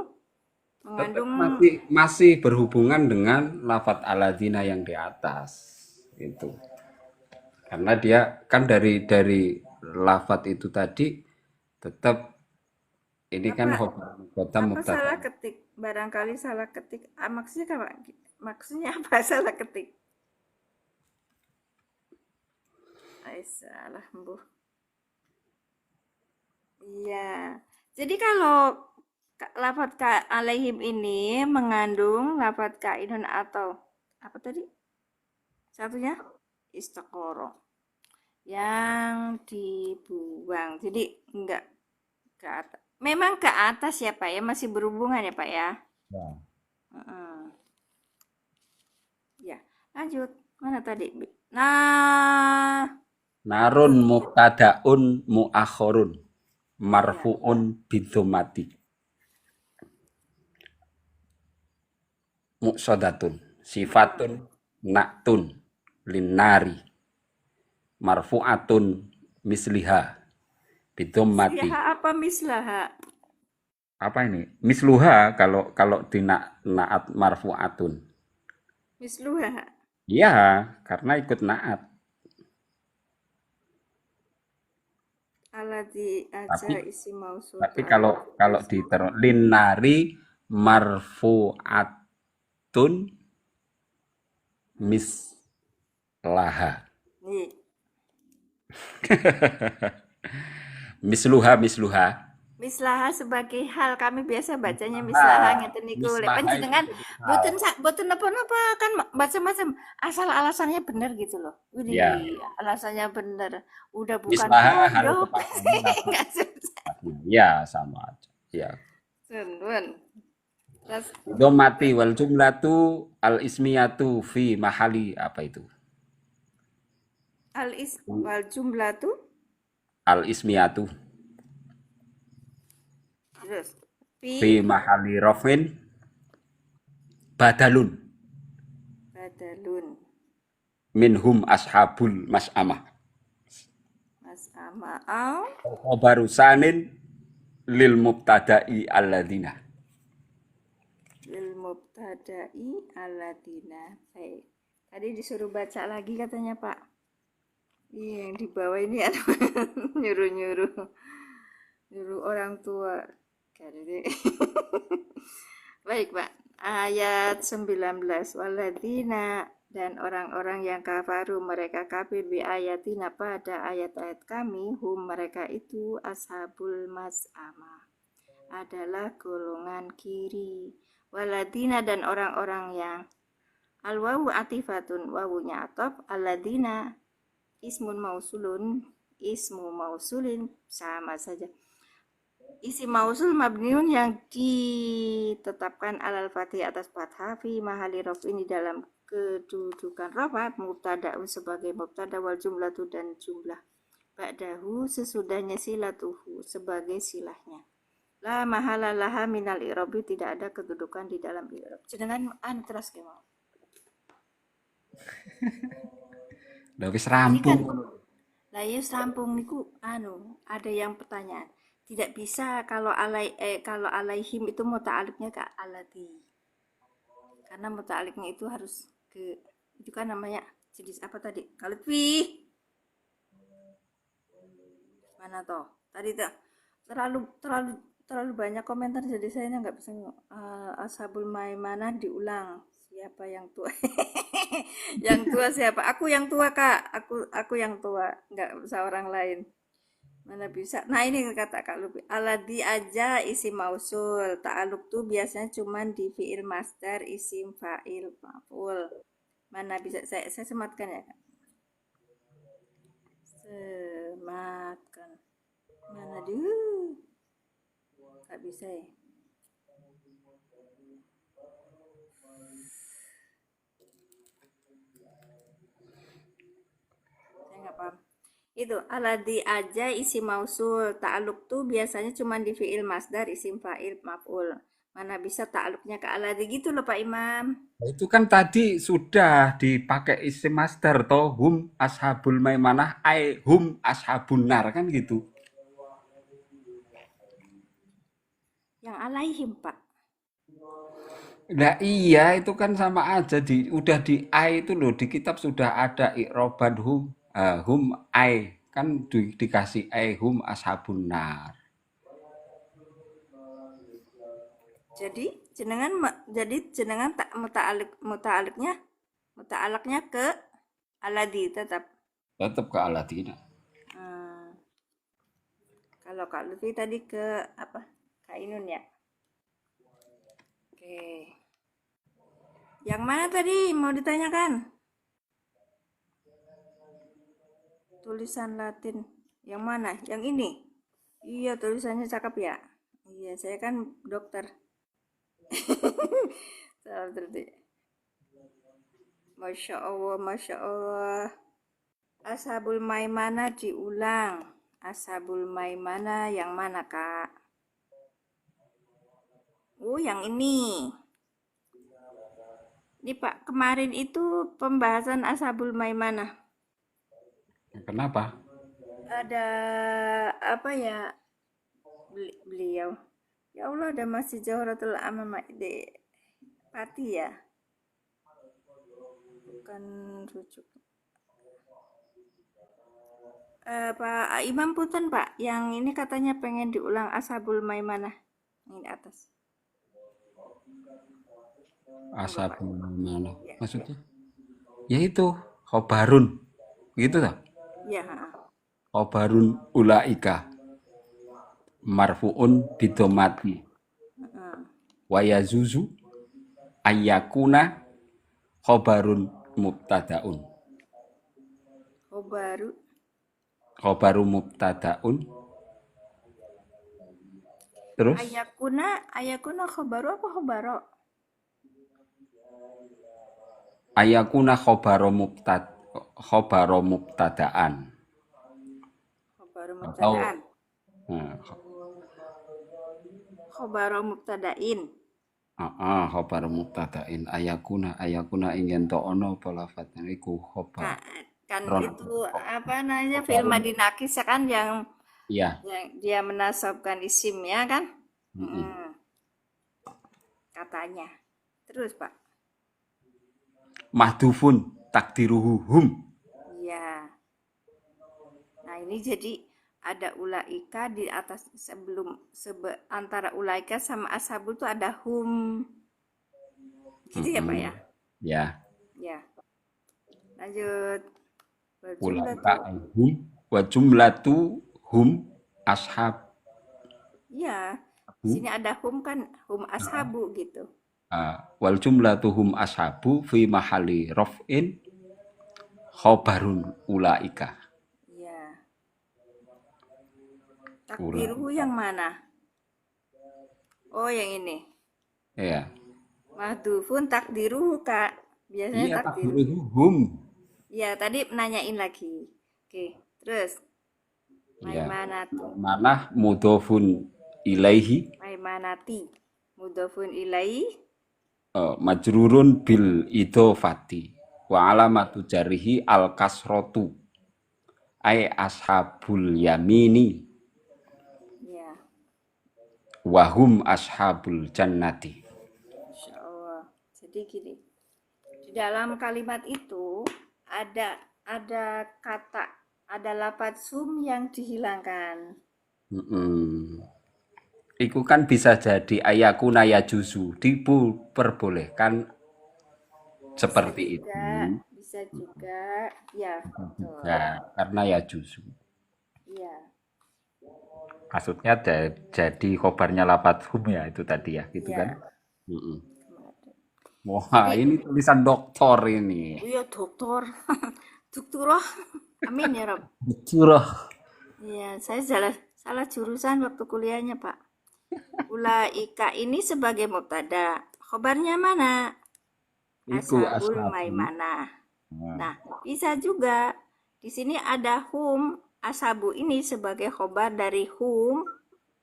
tetap mengandung masih berhubungan dengan lafat aladina yang di atas. Itu. Karena dia kan dari lafat itu tadi tetap ini kan apa khobar kota apa mubtada. salah ketik barangkali salah ketik maksudnya apa maksudnya apa salah ketik salah bu iya jadi kalau lafat ka alaihim ini mengandung lafat kainun atau apa tadi satunya istakoro yang dibuang jadi enggak ke atas memang ke atas ya Pak ya masih berhubungan ya Pak ya. Ya. Heeh. Ya, lanjut. Mana tadi? Nah, Narun mubtadaun muakhorun iya. marfuun bidzomati. muqsadatun sifatun na'tun linnari marfu'atun misliha bidammati. Misliha apa mislaha? Apa ini? Misluha kalau di naat marfu'atun. Misluha. Iya, karena ikut naat. Alati aja Tapi isi mausul tapi kalau ta'alluq kalau linnari marfu'atun mislaha. nih. Misluha. Mislaha sebagai hal kami biasa bacanya mislaha ngeten niku lek Mislaha itu panjenengan jadi hal. boten napa-napa kan macam-macam asal alasannya benar gitu loh. Ya, Widih, alasannya benar. Udah bukan mislaha harus pondok. kepakainya lafaz. Enggak susah. Ya, sama aja. Ya. Sun. Terus Domati wal jumlatu al ismiyatu fi mahali apa itu? wal jumlah tuh Al ismiyatu terus fi mahali rafin badalun badalun minhum ashabul mas'amah. mas ama'au Khobaru sanin lil mubtada'i alladzina. lil mubtada'i aladina. Baik. Tadi disuruh baca lagi katanya Pak. Iya, yang di bawah ini ada nyuruh orang tua. Baik, Pak. Ayat 19. Waladina dan orang-orang yang kafaru mereka kafir bi ayatina pada ayat-ayat kami hum mereka itu ashabul mas'amah adalah golongan kiri. Waladina dan orang-orang yang al-wawu atifatun wawunya atop aladina ismu mausulin sama saja. Isi mausul mabniun yang ditetapkan alal fathih atas fathah fi mahali raf'in di dalam kedudukan rafa mubtada'un sebagai mubtada wal jumlatu dan jumlah ba'dahu sesudahnya silatuhu sebagai silahnya. La mahala laha minal i'rabi tidak ada kedudukan di dalam i'rab. Jenengan terus ke mau. Lah wis Ini kan rampung. lah ya rampung niku ada yang pertanyaan. Tidak bisa kalau alaihim itu muta'aliknya ke alati. Karena muta'aliknya itu harus ke itu kan namanya jenis apa tadi? Kalau mana toh? Tadi tuh terlalu banyak komentar jadi saya nggak bisa ashabul maimanah diulang. Siapa yang tua? Yang tua siapa? Aku yang tua, Kak. Aku yang tua, nggak usah orang lain. Mana bisa? Nah, ini kata Kak Lupi. Aladi aja isim mausul. Ta'aluk tuh biasanya cuman di fiil masdar, isim fa'il, maf'ul. Mana bisa saya sematkan ya, Kak? Sematkan. Mana dulu? Gak bisa ya. Saya nggak paham. Itu aladi aja isim mausul. Ta'aluk tuh biasanya cuma di fiil masdar, isim fa'il, maf'ul. Mana bisa ta'aluknya ke aladi gitu loh Pak Imam. Itu kan tadi sudah dipakai isim masdar toh hum ashabul maimanah ai hum ashabun nar kan gitu. Yang alaihim Pak. Nah iya itu kan sama aja udah di ai itu loh di kitab sudah ada i'roban hum ai kan dikasih ai hum ashabun nar. Jadi jenengan tak muta'alaknya ke aladi tetap. Tetap ke Aladina. Hmm. Kalau Kak Lutfi tadi ke apa? Kak Inun ya. Oke. Yang mana tadi mau ditanyakan? Tulisan Latin. Yang mana? Yang ini? Iya, tulisannya cakep ya. Iya, saya kan dokter. Salam terti. Masya Allah, Masya Allah. Ashabul Maimana diulang. Ashabul Maimana yang mana, Kak? Oh, yang ini. Ini Pak, kemarin itu pembahasan Ashabul Maimanah. Kenapa? Ada apa ya, beliau. Ya Allah, ada Masjid Johratul Amam di Pati ya, bukan rujuk. Pak Imam Punten Pak, yang ini katanya pengen diulang Ashabul Maimanah. Ini atas. Monggo Pak. Ashabul mana? Ya, ya. Maksudnya? Ya itu, khobarun. Gitu tak? Ya, ha. Khobarun ulaika. Marfu'un bidomati. Heeh. Wayazuzu ayyakuna khobarun mubtadaun. Oh baru Khobaru mubtadaun. Terus ayakuna khobaru apa khobaro? ayakuna khobaro mubtadaan. Khobaru Atau mubtadaan. nah, Khobaru mubtadain. khobar mubtadain ayakuna ingin to ono apa lafadznya iku khobar Kan, kan ron itu apa namanya, khobar film dinakis ya kan, iya. yang dia menasabkan isimnya kan. Mm-mm. Katanya. Terus Pak. Mahdufun takdiruhu hum. Iya. Nah, ini jadi ada ulaika di atas, antara ulaika sama ashabul tuh ada hum. Gitu ya Pak ya? Ya, Ya. Lanjut. Berjumlah ulaika tuh. hum wa jumlatu hum ashab. Iya. Di sini ada hum kan, hum ashabu gitu. Wal jumlatu hum ashabu fi mahali raf'in khobarun ulaika. Iya. Takdiruhu yang mana? Oh, yang ini. Ya. Mahdufun takdiruhu Kak. Biasanya Iya takdiruhu. takdiruhu hum. Ya, tadi nanyain lagi. Oke, terus Ya. Maimanatu. Manah mudhofun ilaihi Maimanati. Mudhofun ilaihi. majrurun bil idhofati wa alamatu jarihi al kasrotu ay ashabul yamini Ya, wahum ashabul jannati. Insya Allah. Jadi gini, di dalam kalimat itu ada ada lafadz sum yang dihilangkan. Iku kan bisa jadi ayakuna ya juzu diperbolehkan Bisa seperti juga, itu bisa juga. Ya, betul. ya karena ya juzu Iya. maksudnya jadi khobarnya lapat hum ya itu tadi ya gitu kan. Iya. Wah Jadi, ini tulisan doktor ini. iya dokter, dokterah. Amin ya Rob. Curah. Iya, saya salah salah jurusan waktu kuliahnya Pak. Ulaika ini sebagai mubtada. Khobarnya mana? Iku Ashabul ashabu. Maimanah. Nah, Nah, bisa juga di sini ada hum, ashabu ini sebagai khobar dari hum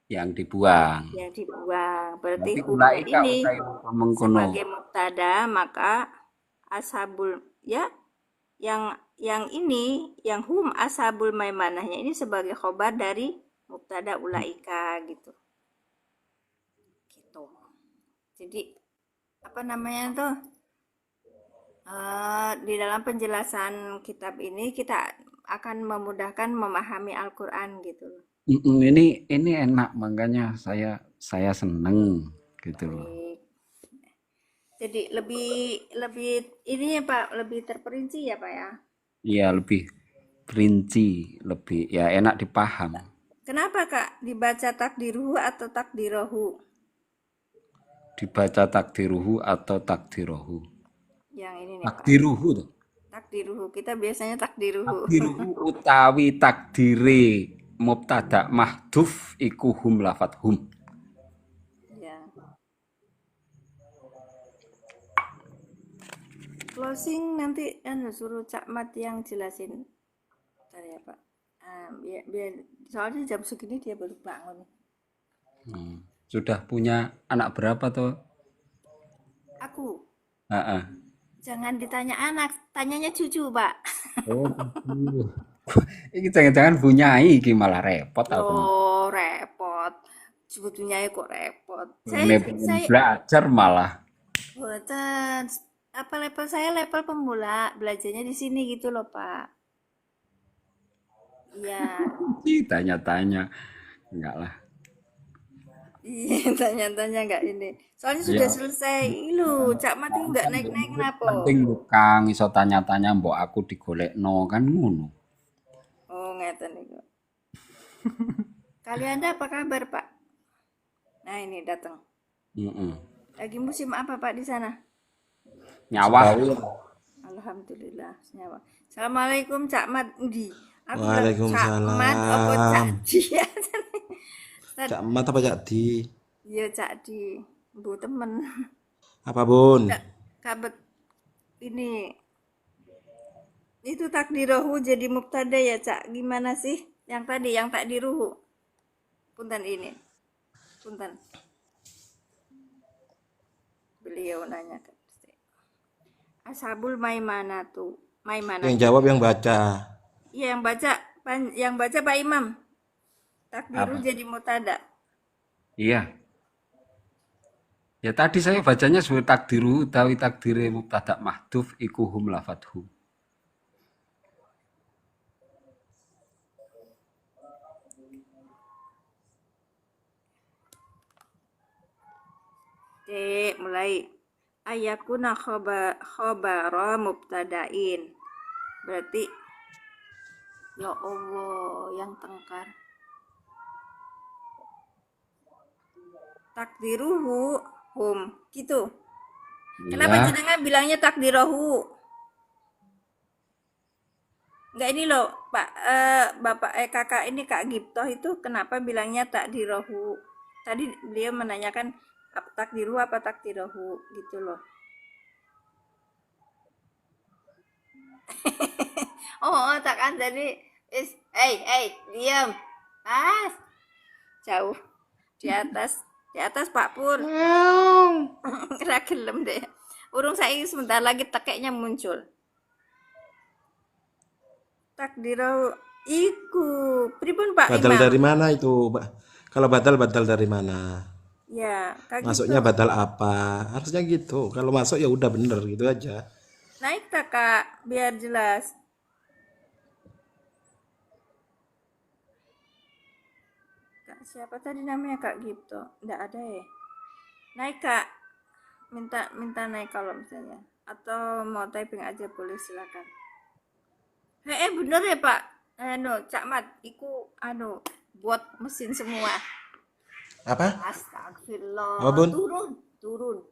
yang dibuang. yang dibuang. Berarti Berarti humnya ulaika ini utai mengkono. sebagai mubtada, maka ashabul ya, yang ini, yang hum ashabul maimanahnya ini sebagai khobar dari mubtada ulaika gitu. Gitu. Jadi apa namanya tuh? Di dalam penjelasan kitab ini kita akan memudahkan memahami Al-Qur'an gitu loh. Ini enak makanya saya seneng gitu loh. Baik. Jadi lebih lebih ini ya Pak, lebih terperinci ya Pak ya. Iya lebih rinci, lebih ya enak dipaham. Kenapa Kak dibaca takdiruhu atau takdirohu? Dibaca takdiruhu atau takdirohu. Yang ini nih Pak. Takdiruhu tuh. Takdiruhu. Kita biasanya takdiruhu. Takdiruhu utawi takdire mubtada mahdhuf iku hum lafat hum. Ya. Closing nanti suruh Cak Mat yang jelasin. Bentar ya Pak. Biar soalnya jam segini dia baru bangun. Sudah punya anak berapa tuh? Aku Heeh. Jangan ditanya anak, tanyanya cucu, Pak. Oh, gitu. Ini jangan-jangan bunyai iki malah repot aku mah. Loh, repot. Sebetulnya kok repot. Ini pengen belajar malah. Buatan apa level saya level pemula, belajarnya di sini gitu loh, Pak. Iya, Ih, tanya-tanya. Enggak lah. iya tanya-tanya nggak ini. Soalnya sudah Ya, selesai. Lu, Cak Mat itu nggak kan naik-naik kenapa? penting bukan iso tanya-tanya mbok aku digolekno kan ngono. Oh, ngeten itu. Kalian apa kabar, Pak? Nah, ini datang. Heeh. Lagi musim apa, Pak, di sana? Nyawah. Alhamdulillah, senyawa. Assalamualaikum, Cak Mat. Di. Aku bilang Cak Mat apa Cak Waalaikumsalam. Dia. Cak Mat apa Cak Di? Iya, Cak Di. Bu temen. Apa Bun? Cak, kabet ini itu takdirohu jadi mubtada ya, Cak. Gimana sih? Yang tadi, yang takdiruhu. Punten ini. Punten. Beliau nanya kan. Ashabul Maimanatu. Maimanatu. Yang jawab yang baca. Iya, yang baca Pak Imam. Takdiru Apa? jadi mutada. Iya. Ya tadi saya bacanya sebagai takdiru utawi takdire mubtada mahdhuf iku hum lafadhum. Mulai ayakuna khobara mubtadain. Berarti ya Allah yang tengkar. Takdiruhu hum gitu. Kenapa Iya. jenengan bilangnya takdirohu? Enggak ini loh, Pak Bapak Kakak ini Kak Giptoh itu kenapa bilangnya takdirohu? Tadi beliau menanyakan takdiru apa takdirohu gitu loh. Oh, tak kan tadi diam. Jauh di atas Pak Pur. Kira gelem deh. Urung saya sebentar lagi tekeknya muncul. Takdirau iku pripun Pak Badal Imam? dari mana itu? Kalau badal dari mana? Ya, Kak Masuknya gitu. badal apa? Harusnya gitu. Kalau masuk ya udah bener gitu aja. Naik tak Kak, biar jelas. Kak siapa tadi namanya Kak Gipto? Nggak ada ya. Naik Kak. Minta naik kalau misalnya. Atau mau typing aja boleh silakan. Bener ya Pak. Cak Mat, iku buat mesin semua. Apa? Astagfirullah. Apa Bun? Turun.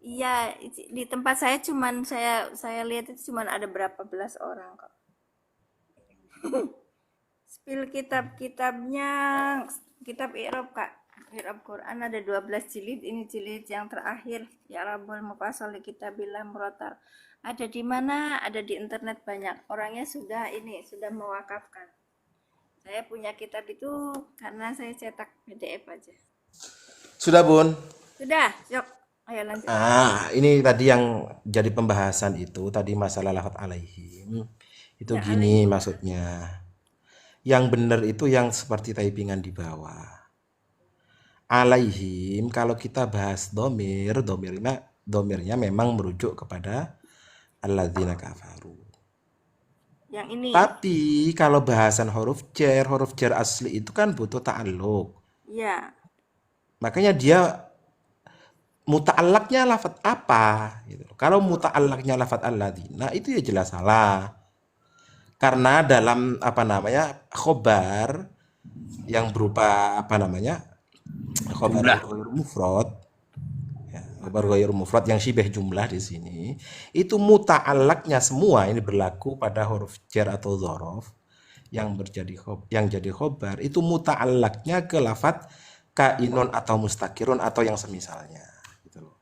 Iya, di tempat saya saya lihat itu cuman ada berapa belas orang kok. Spill kitab-kitabnya, kitab I'rab Kak. I'rab Quran ada 12 jilid, ini jilid yang terakhir. Ya Rabbul Mufassal kitabillah murattal. Ada di mana? Ada di internet banyak. Orangnya sudah mewakafkan. Saya punya kitab itu karena saya cetak PDF aja. Sudah Bun. Sudah, yuk. Ayo lanjut. Ini tadi yang jadi pembahasan itu tadi masalah lafadz alaihim. Itu Ya, gini maksudnya. Yang benar itu yang seperti typingan di bawah. Alaihim kalau kita bahas domirnya memang merujuk kepada alladzina kafaru. Yang ini. Tapi kalau bahasan huruf jar asli itu kan butuh ta'alluq. Ya. Makanya dia muta'allaqnya lafadz apa gitu. Kalau muta'allaqnya lafadz alladzina itu ya jelas salah. Karena dalam khobar yang berupa khobar ghair mufrad, ya, khobar ghair mufrad yang syibeh jumlah di sini, itu muta'allaqnya semua ini berlaku pada huruf jar atau dzaraf yang jadi khobar itu muta'allaqnya ke lafadz kainun atau mustakirun atau yang semisalnya gitu loh.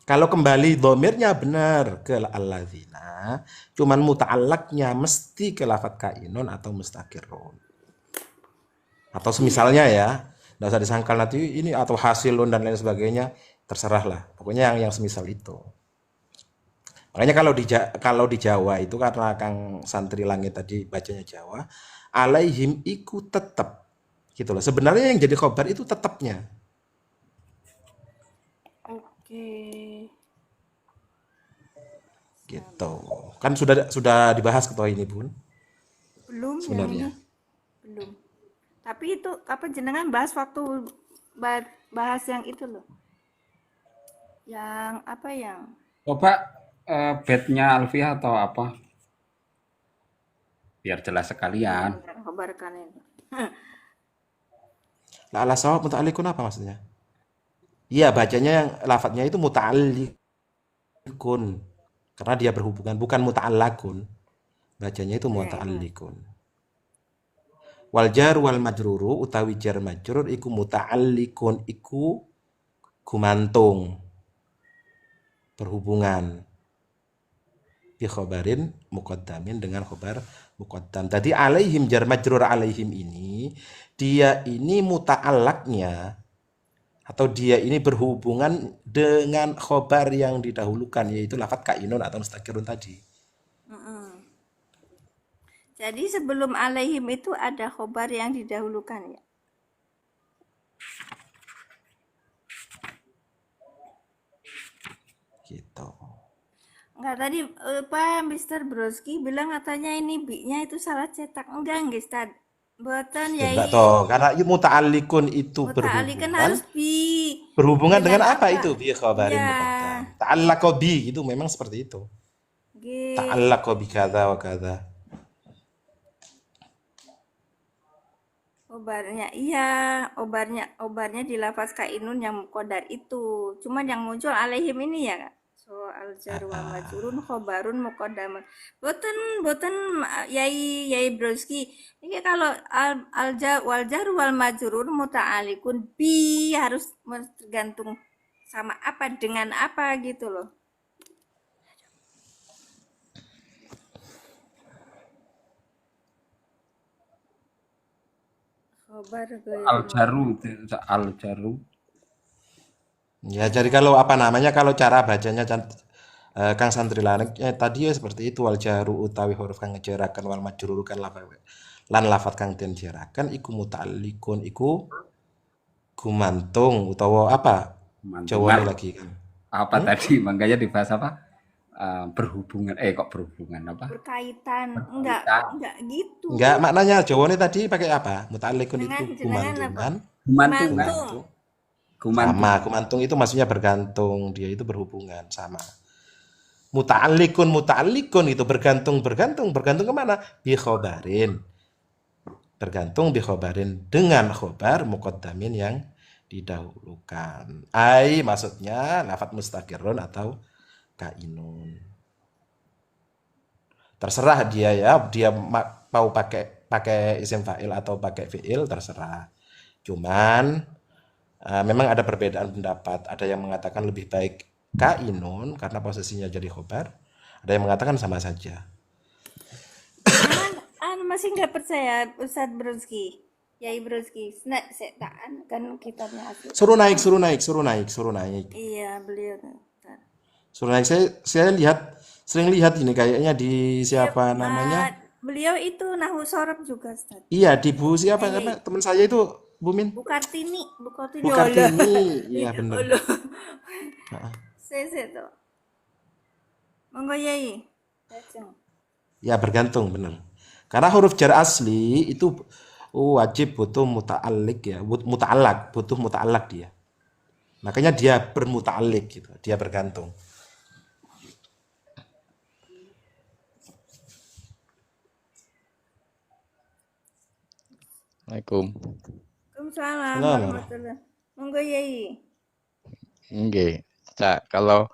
Kalau kembali domirnya benar ke alladzina, cuman muta'allaqnya mesti ke lafadz kainun atau mustakirun. Atau semisalnya ya. Nggak usah disangkal nanti ini atau hasilun dan lain sebagainya, terserah lah. Pokoknya yang semisal itu. Makanya kalau di Jawa itu karena Kang Santri Langit tadi bacanya Jawa, alaihim iku tetep gitu loh. Sebenarnya yang jadi khobar itu tetapnya Oke. gitu. Kan sudah dibahas ketua ini, Bun, Belum yang ini, sebenarnya. belum. Tapi itu apa jenengan bahas waktu bahas yang itu loh. Yang apa yang Coba bednya Alfiah atau apa? Biar jelas sekalian. benar kabarkan itu. Lah ala sawab muta'alliqun apa maksudnya? Iya, bacanya yang lafadznya itu muta'alliqun karena dia berhubungan, bukan muta'allakun. Bacanya itu Iya, ingat. muta'alliqun. Wal jar wal majruru utawi jar majrur iku muta'alliqun iku gumantung berhubungan bi khobarin muqaddamin dengan khobar muqaddam. Tadi alaihim jar majrur alaihim ini dia ini muta'allaknya atau dia ini berhubungan dengan khobar yang didahulukan yaitu lafadz kainun atau mustakirun tadi. Mm-mm. Jadi sebelum alaihim itu ada khobar yang didahulukan ya. Gitu. Enggak tadi Pak Mister Broski bilang katanya ini bi-nya itu salah cetak. Enggak Ustaz. Buatan Ya enggak yai toh, karena muta'alliqun itu muta'alliqan harus berhubungan dengan dengan apa apa? itu bi khabarin Iya. muqaddam. Ta'allaqa bi itu memang seperti itu. G. Ta'allaqa bi kadza wa kadza. Obarnya iya, obarnya di lafaz kainun yang kodar itu. Cuman yang muncul alaihim ini ya, Kak. So al jar wal majrurun khobarun muqaddamun. Boten yai broski. Ini kalau al jar wal jar wal majrur muta'alikun bi harus tergantung sama apa dengan apa gitu loh. Khobar Al-Jaru, Al-Jaru. Ya, jadi kalau apa namanya kalau cara bacanya Kang Santri tadi ya seperti itu wal jaru utawi huruf kang ngejerakan wal majrur kan lafat kang den jerakan iku muta'alliqun iku gumantung utawa apa Jawane Mantungan. lagi kan. Apa tadi? Makanya dibahas apa? Berhubungan. Kok berhubungan apa? berkaitan Berkaitan. enggak gitu Enggak, maknanya Jawane tadi pakai apa? Muta'alliqun itu jenengan apa gumantungan. Gumantungan. mantung Gumantung. Sama, gumantung itu maksudnya bergantung, dia itu berhubungan sama. Muta'alliqun itu bergantung kemana? Bi khobarin. Bergantung bi khobarin dengan khobar muqaddamin yang didahulukan. Ai maksudnya lafat mustaqirun atau kainun. Terserah dia ya, dia mau pakai isim fa'il atau pakai fi'il terserah. Cuman memang ada perbedaan pendapat. Ada yang mengatakan lebih baik kainun karena posisinya jadi khobar. Ada yang mengatakan sama saja. masih nggak percaya Ustadz Broski Yai Broski nah setaan kan kitabnya asli Suruh naik, suruh naik, suruh naik, suruh naik. iya beliau Suruh naik. Saya sering lihat ini kayaknya di siapa namanya? beliau itu nahu sorab juga Ustadz Iya, di Bu siapa Yai nama teman saya itu Bu Min. Bu Kartini Bu ya Allah Kartini. Iya benar. Allah Heeh. saya tuh monggo Yai Lajeng. Ya bergantung benar. Karena huruf jar asli itu wajib butuh muta'alliq ya, muta'allaq, butuh muta'allaq dia. Makanya dia bermuta'alliq gitu, dia bergantung. Assalamualaikum. Waalaikumsalam Salam. warahmatullahi monggo Yai Nggih, Cak, kalau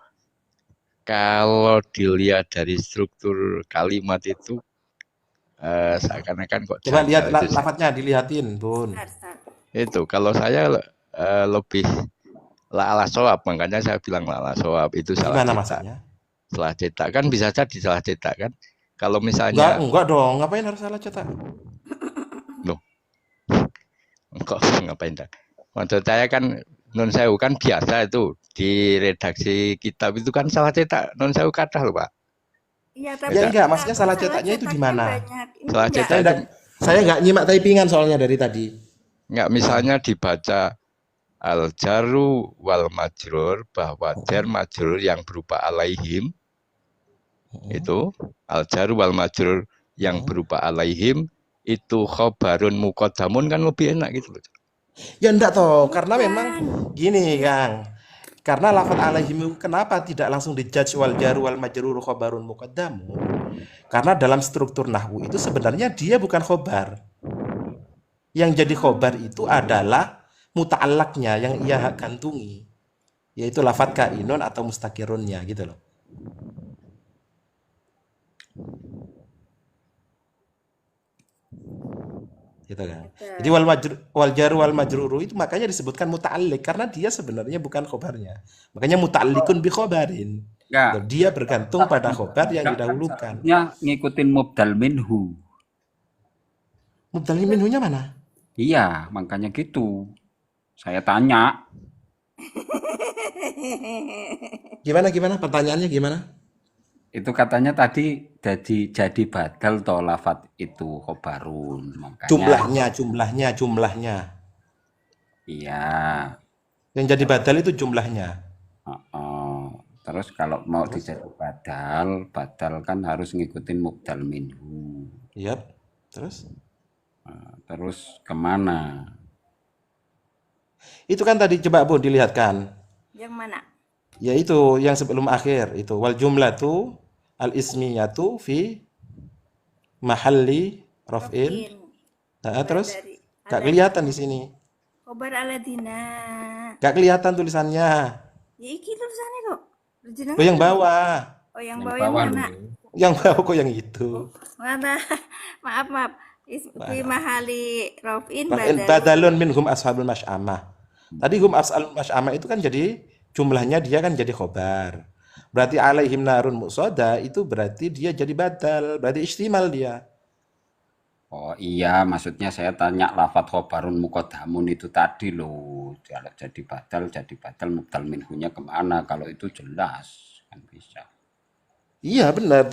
dilihat dari struktur kalimat itu seakan-akan kok Coba lihat janggal itu. lafadznya dilihatin, Bun. start Itu kalau saya lebih la ala soab, makanya saya bilang la ala soab itu salah Gimana cetak. masaknya? Salah cetak kan bisa jadi salah cetak kan. Kalau misalnya Enggak dong. Ngapain harus salah cetak? loh, kok ngapain dah? Maksud saya kan non sewu kan biasa itu di redaksi kitab itu kan salah cetak non sewu kathah loh Pak. Iya, Ya tapi Beda. enggak, kita maksudnya salah salah cetaknya itu di cetaknya mana? banyak. Ini Salah enggak. Saya cetak itu enggak saya enggak nyimak typingan soalnya dari tadi. enggak, Nah, misalnya dibaca al jaru wal majrur, bahwa jar majrur yang berupa alaihim itu al jaru wal majrur yang berupa alaihim itu khobarun muqaddamun kan lebih enak gitu loh. ya enggak toh, karena memang Bukan. gini Kang. Karena lafaz alaihim kenapa tidak langsung dijudge wal jaru wal majrur khobarun muqaddamun? Karena dalam struktur nahwu itu sebenarnya dia bukan khobar. Yang jadi khobar itu adalah muta'allaqnya yang ia gantungi, yaitu lafaz kainun atau mustakirunnya gitu loh. Gitu kan. Jadi wal jaru wal majruru itu makanya disebutkan muta'alliq karena dia sebenarnya bukan khobarnya. Makanya muta'alliqun bi khobarin. Enggak. Dia bergantung pada khobar yang didahulukan. Ya ngikutin mubdal minhu. Mubdal minhunya mana? Iya, makanya gitu. Saya tanya. Gimana? Pertanyaannya gimana? Itu katanya tadi jadi badal toh lafat itu khobarun. Makanya Jumlahnya. iya. Yang jadi badal itu jumlahnya. Terus kalau mau dijadi badal kan harus ngikutin mubdal minhu. Yap. Terus? Terus kemana? Itu kan tadi coba Bu dilihatkan. Yang mana? Yaitu yang sebelum akhir itu wal jumlatu al ismiyatu fi mahalli raf'in. Nah, terus Dari gak kelihatan di sini. khobar aladina. Gak kelihatan tulisannya. Ya iki tulisannya kok. Jenengan Oh yang bawah. Oh, yang bawah yang mana? Yang bawah kok yang itu. Mana? Maaf. Fi mahali raf'in Badalun minhum ashabul masy'amah. Tadi hum ashabul masy'amah itu kan jadi jumlahnya dia kan jadi khobar. Berarti alaihim narun muqsadah itu berarti dia jadi badal, berarti istimal dia. Oh iya, maksudnya saya tanya lafat khobarun muqaddamun itu tadi loh. Kalau jadi badal mubdal minhunya kemana? Kalau itu jelas kan bisa. Iya benar.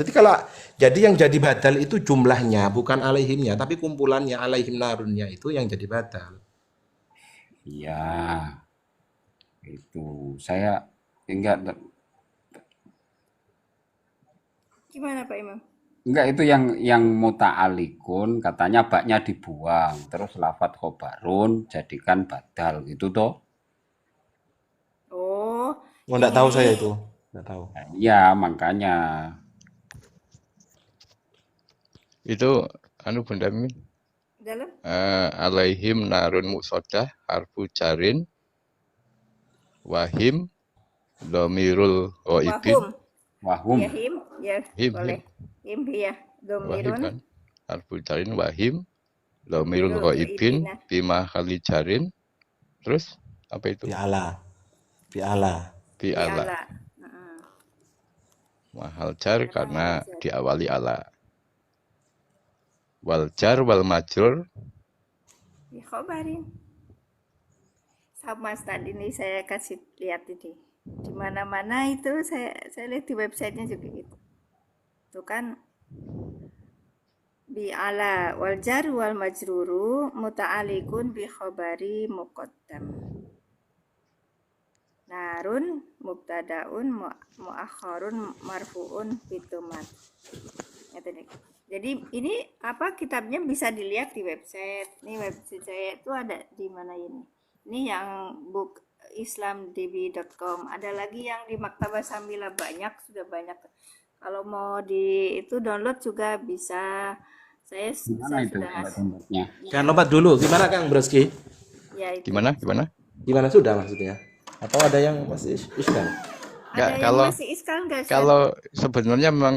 Jadi yang jadi badal itu jumlahnya bukan alaihimnya, tapi kumpulannya alaihim narunnya itu yang jadi badal. Iya. Itu saya enggak Gimana Pak Imam? enggak itu yang muta'alikun katanya baknya dibuang, terus lafat khobarun jadikan badal gitu toh. Oh, Enggak tahu saya itu. Enggak tahu. Nah, iya, makanya Itu Bunda Mimin. dalam Alaihim narun muqsadah harfu jarin wahim domirul ghaibin wahum. Ya him, ya Him, boleh. Him ya, wahim domirun. kan harfu jarin wahim domirul ghaibin bima khali jarin. Terus apa itu? Fi ala. Bi ala. Mahal jar karena diawali ala. Wal jar wal majrur Ya khobarin. Sama tadi nih saya kasih lihat ini. Di mana-mana itu saya lihat di websitenya juga gitu. Itu kan bi ala wal jar wal majruru muta'alikun bi khobari muqaddam. Narun mubtadaun muakhirun marfuun bitumat. Jadi ini apa kitabnya bisa dilihat di website. Ini website saya itu ada di mana ini? Ini yang book islamdb.com. Ada lagi yang di Maktabah Samila sudah banyak. Kalau mau di itu download juga bisa. Saya Gimana itu sudah ngasih. downloadnya? Jangan lompat dulu. Gimana Kang Broski? Ya, itu. gimana? Gimana sudah maksudnya? Atau ada yang masih iskal? Nggak, Ada kalau- yang masih iskal nggak? Ustaz? Kalau sebenarnya memang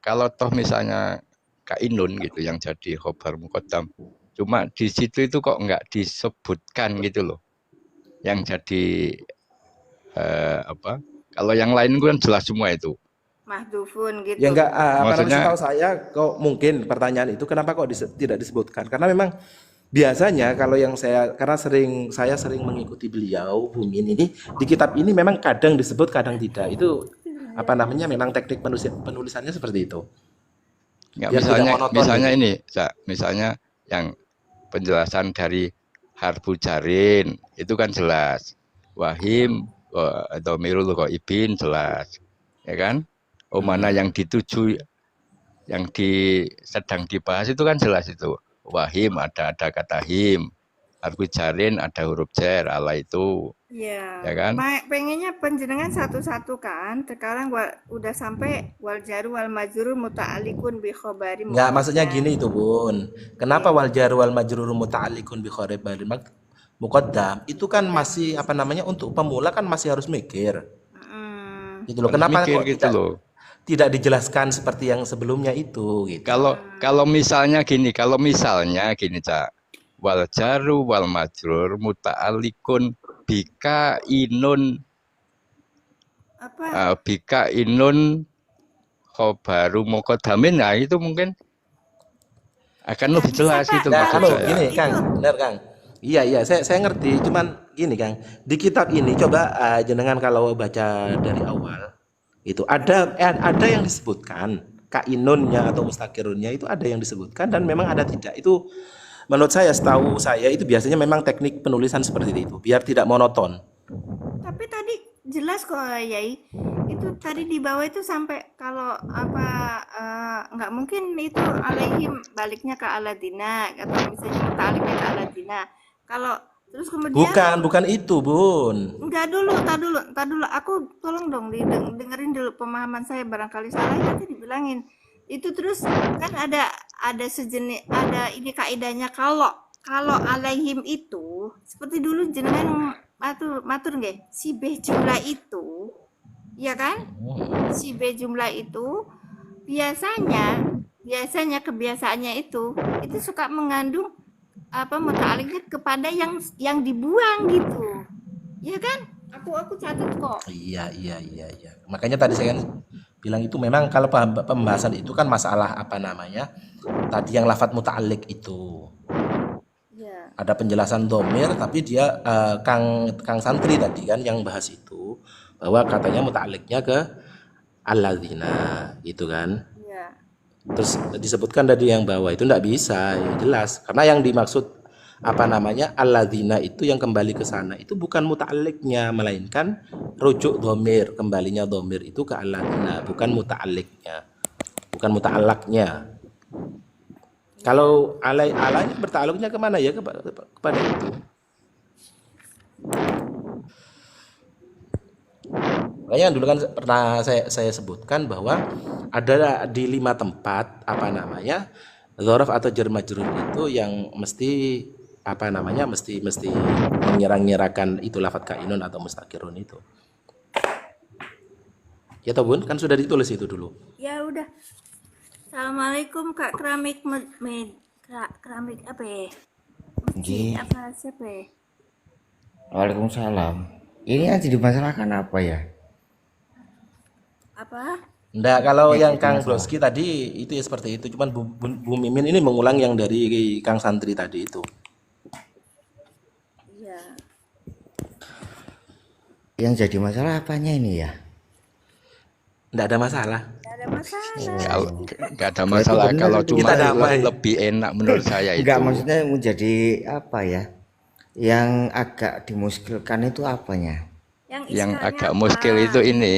kalau toh misalnya kainun gitu yang jadi khobar muqaddam, cuma di situ itu kok nggak disebutkan gitu loh. Yang jadi apa? Kalau yang lain kan jelas semua itu. Mahdufun gitu. Ya enggak, karena Maksudnya- setahu saya kok mungkin pertanyaan itu kenapa kok tidak disebutkan? Karena memang Biasanya kalau yang karena saya sering mengikuti beliau Bumin ini di kitab ini memang kadang disebut kadang tidak. Itu apa namanya memang teknik penulisannya seperti itu. Nggak, Biar tidak monoton misalnya gitu. ini, misalnya yang penjelasan dari harfu jarin itu kan jelas. Wahim atau mirul ghaibin jelas, ya kan? Mana yang dituju, yang sedang dibahas itu kan jelas itu. Wahim ada kata him, harfu jarin ada huruf jar, ala itu, Ya, ya kan? pengennya penjenengan satu-satu kan. Sekarang udah sampai wal jaru wal majrur muta'alliqun bi khabari Nggak, maksudnya muqaddam. gini itu Bun. Kenapa wal jar wal majrur muta'alliqun bi khabar muqaddam? Itu kan masih apa namanya untuk pemula kan masih harus mikir. Mm, Gitu loh. Harus Kenapa mikir kok gitu loh. tidak dijelaskan seperti yang sebelumnya itu gitu. Kalau misalnya gini, Cak. Wal jaru wal majrur muta'alliqun bika inun apa? bika inun khobaru muqaddamin. Nah, itu mungkin akan lebih Bisa jelas Pak, gitu Nah, maksud kalau gini saya. Kang, benar Kang. Iya iya, saya ngerti. Cuman gini Kang, di kitab ini coba jenengan kalau baca dari awal itu ada yang disebutkan kainunnya atau mustakirunnya itu ada yang disebutkan dan memang ada tidak. Itu menurut saya setahu saya itu biasanya memang teknik penulisan seperti itu biar tidak monoton. tapi tadi jelas kok Yai. Itu tadi di bawah itu sampai kalau apa nggak mungkin itu alaihim baliknya ke aladina atau misalnya muta'alliqnya ke aladina. Kalau terus kemudian Bukan itu, Bun. enggak dulu, tar dulu. Aku tolong dong dengerin dulu pemahaman saya barangkali salah ya nanti dibilangin. Itu terus kan ada sejenis ada ini kaidahnya kalau alaihim itu seperti dulu jenengan matur nggih si B jumlah itu ya kan? Si B jumlah itu biasanya kebiasaannya itu suka mengandung apa muta'alliqnya kepada yang dibuang gitu. Ya kan? Aku catat kok. Iya, iya, iya, iya. Makanya tadi saya kan bilang itu memang kalau pembahasan itu kan masalah apa namanya? Tadi yang lafadz muta'alliq itu. Ya. Ada penjelasan domir tapi dia Kang Santri tadi kan yang bahas itu bahwa katanya muta'alliqnya ke alladzina gitu kan. Ya. Terus disebutkan tadi yang bawah itu enggak bisa, ya jelas. Karena yang dimaksud apa namanya alladzina itu yang kembali ke sana itu bukan muta'alliqnya melainkan rujuk domir, kembalinya domir itu ke alladzina, bukan muta'alliqnya, bukan muta'allaqnya. Kalau alanya bertakluknya kemana ya kepada itu. Makanya dulu kan pernah saya sebutkan bahwa ada di 5 tempat apa namanya dzaraf atau jar majrur itu yang mesti apa namanya mesti mengira-ngirakan itu lafadz kainun atau mustaqirun itu. Ya toh Bun, kan sudah ditulis itu dulu. Ya udah. Assalamualaikum Kak Keramik Keramik apa ya? Masjid Nggih. apa siapa ya? Waalaikumsalam. Ini yang jadi masalah kan apa ya? Apa? Enggak, kalau Yang yang jadi Kang masalah. Broski tadi itu ya seperti itu, cuman Bu Mimin ini mengulang yang dari Kang Santri tadi itu. Iya. Yang jadi masalah apanya ini ya? Enggak ada masalah. Tidak ada masalah. Kalau nggak ada Berarti masalah, benar kalau itu. cuma Kita damai. lebih enak menurut saya Enggak, itu. maksudnya menjadi apa ya? Yang agak dimuskilkan itu apanya? Yang Yang istilahnya agak apa? muskil itu ini,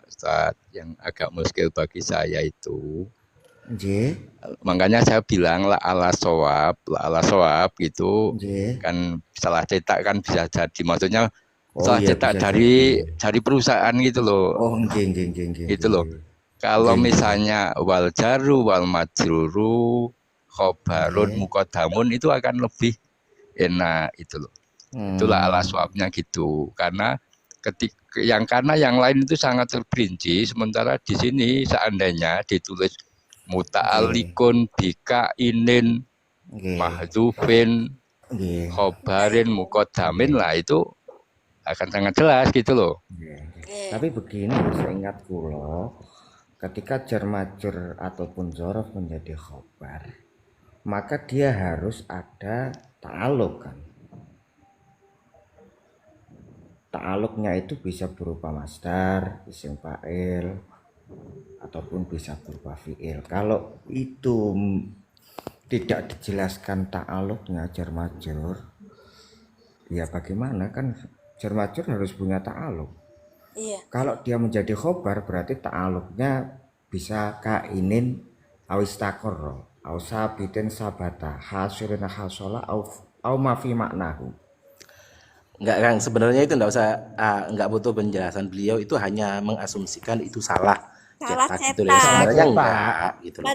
Ustaz, yang agak muskil bagi saya itu, Nggih, makanya saya bilang la ala sawab gitu, nggih. kan salah cetak kan bisa jadi, maksudnya Oh salah iya cetak bisa dari jadi. perusahaan gitu loh, Oh, nggih, nggih, nggih, nggih, gitu loh. nggih. Kalau Nggih, nggih. misalnya wal jaru wal majruru khobarun Nggih. muqaddamun itu akan lebih enak itu loh. Itulah ala swabnya gitu. Karena karena yang lain itu sangat terperinci, sementara di sini seandainya ditulis Nggih. muta'alliqun bika inin Nggih. mahdhufin Nggih. khobarin muqaddamin lah, itu akan sangat jelas gitu loh. Nggih, nggih. Oke. Tapi begini, seingat kula, ketika jar majrur ataupun dzaraf menjadi khobar, maka dia harus ada ta'aluk kan. Ta'aluknya itu bisa berupa masdar, isim fa'il, ataupun bisa berupa fi'il. Kalau itu tidak dijelaskan ta'aluknya jar majrur, ya bagaimana kan jar majrur harus punya ta'aluk. Iya. Kalau dia menjadi khobar berarti ta'aluknya bisa kainin awistaqarra, au sabitin sabata, hasirin hasola, au mafi maknahu. Enggak Kang, sebenarnya itu enggak usah enggak butuh penjelasan. Beliau itu hanya mengasumsikan itu salah Salah cetak gitu loh. cetak. Sebenarnya enggak gitu loh.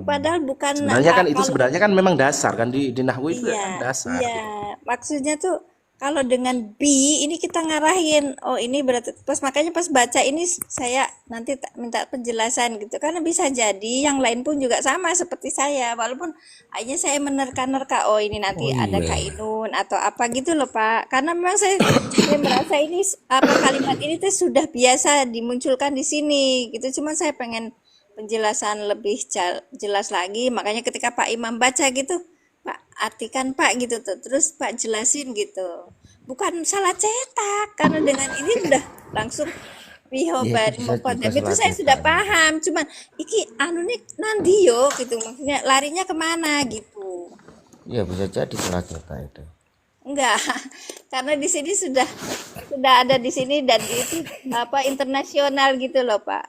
Padahal bukan Sebenarnya kan itu kalau sebenarnya kan memang dasar kan di nahwu itu kan iya, dasar iya. gitu. Maksudnya tuh kalau dengan bi ini kita ngarahin, oh ini berarti pas makanya pas baca ini saya nanti minta penjelasan gitu karena bisa jadi yang lain pun juga sama seperti saya walaupun aja saya menerka-nerka oh ini nanti ada kainun atau apa gitu loh Pak karena memang saya merasa ini apa kalimat ini tuh sudah biasa dimunculkan di sini gitu cuman saya pengen penjelasan lebih jelas lagi makanya ketika Pak Imam baca gitu Pak artikan Pak gitu tuh terus Pak jelasin gitu bukan salah cetak karena dengan ini udah langsung Ya bihobar itu bisa juga mukodam itu salah saya sudah cetak. paham cuman iki anu nih nandi yo gitu maksudnya larinya kemana gitu Ya bisa jadi salah cetak itu. enggak karena di sini sudah ada di sini dan itu apa internasional gitu loh Pak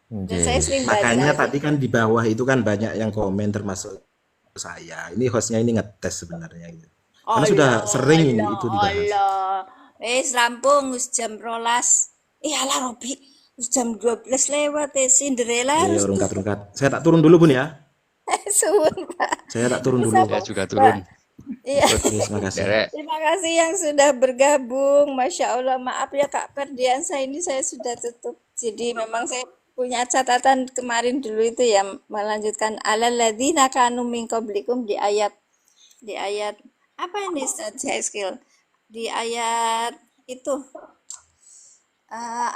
dan saya Nggih. sering Makanya baca tadi kan di bawah itu kan banyak yang komen termasuk saya. Ini hostnya ini ngetes sebenarnya gitu. Karena sudah Allah, sering ini Allah, itu dibahas. Allah. Rampung wis jam 12. Iyalah Robi, wis jam 12 lewat Cinderella Iya, harus tuh. rungkat-rungkat. Saya tak turun dulu Bun ya. Suwun, Pak. Saya tak turun Terus dulu. apa? Saya juga Pak, turun. iya. Terima kasih. Derek. Terima kasih yang sudah bergabung. Masya Allah, maaf ya Kak Ferdiansa ini saya sudah tutup. Jadi memang saya punya catatan kemarin dulu itu ya melanjutkan alalladzina kanu min qablikum di ayat apa ini saya skill di ayat itu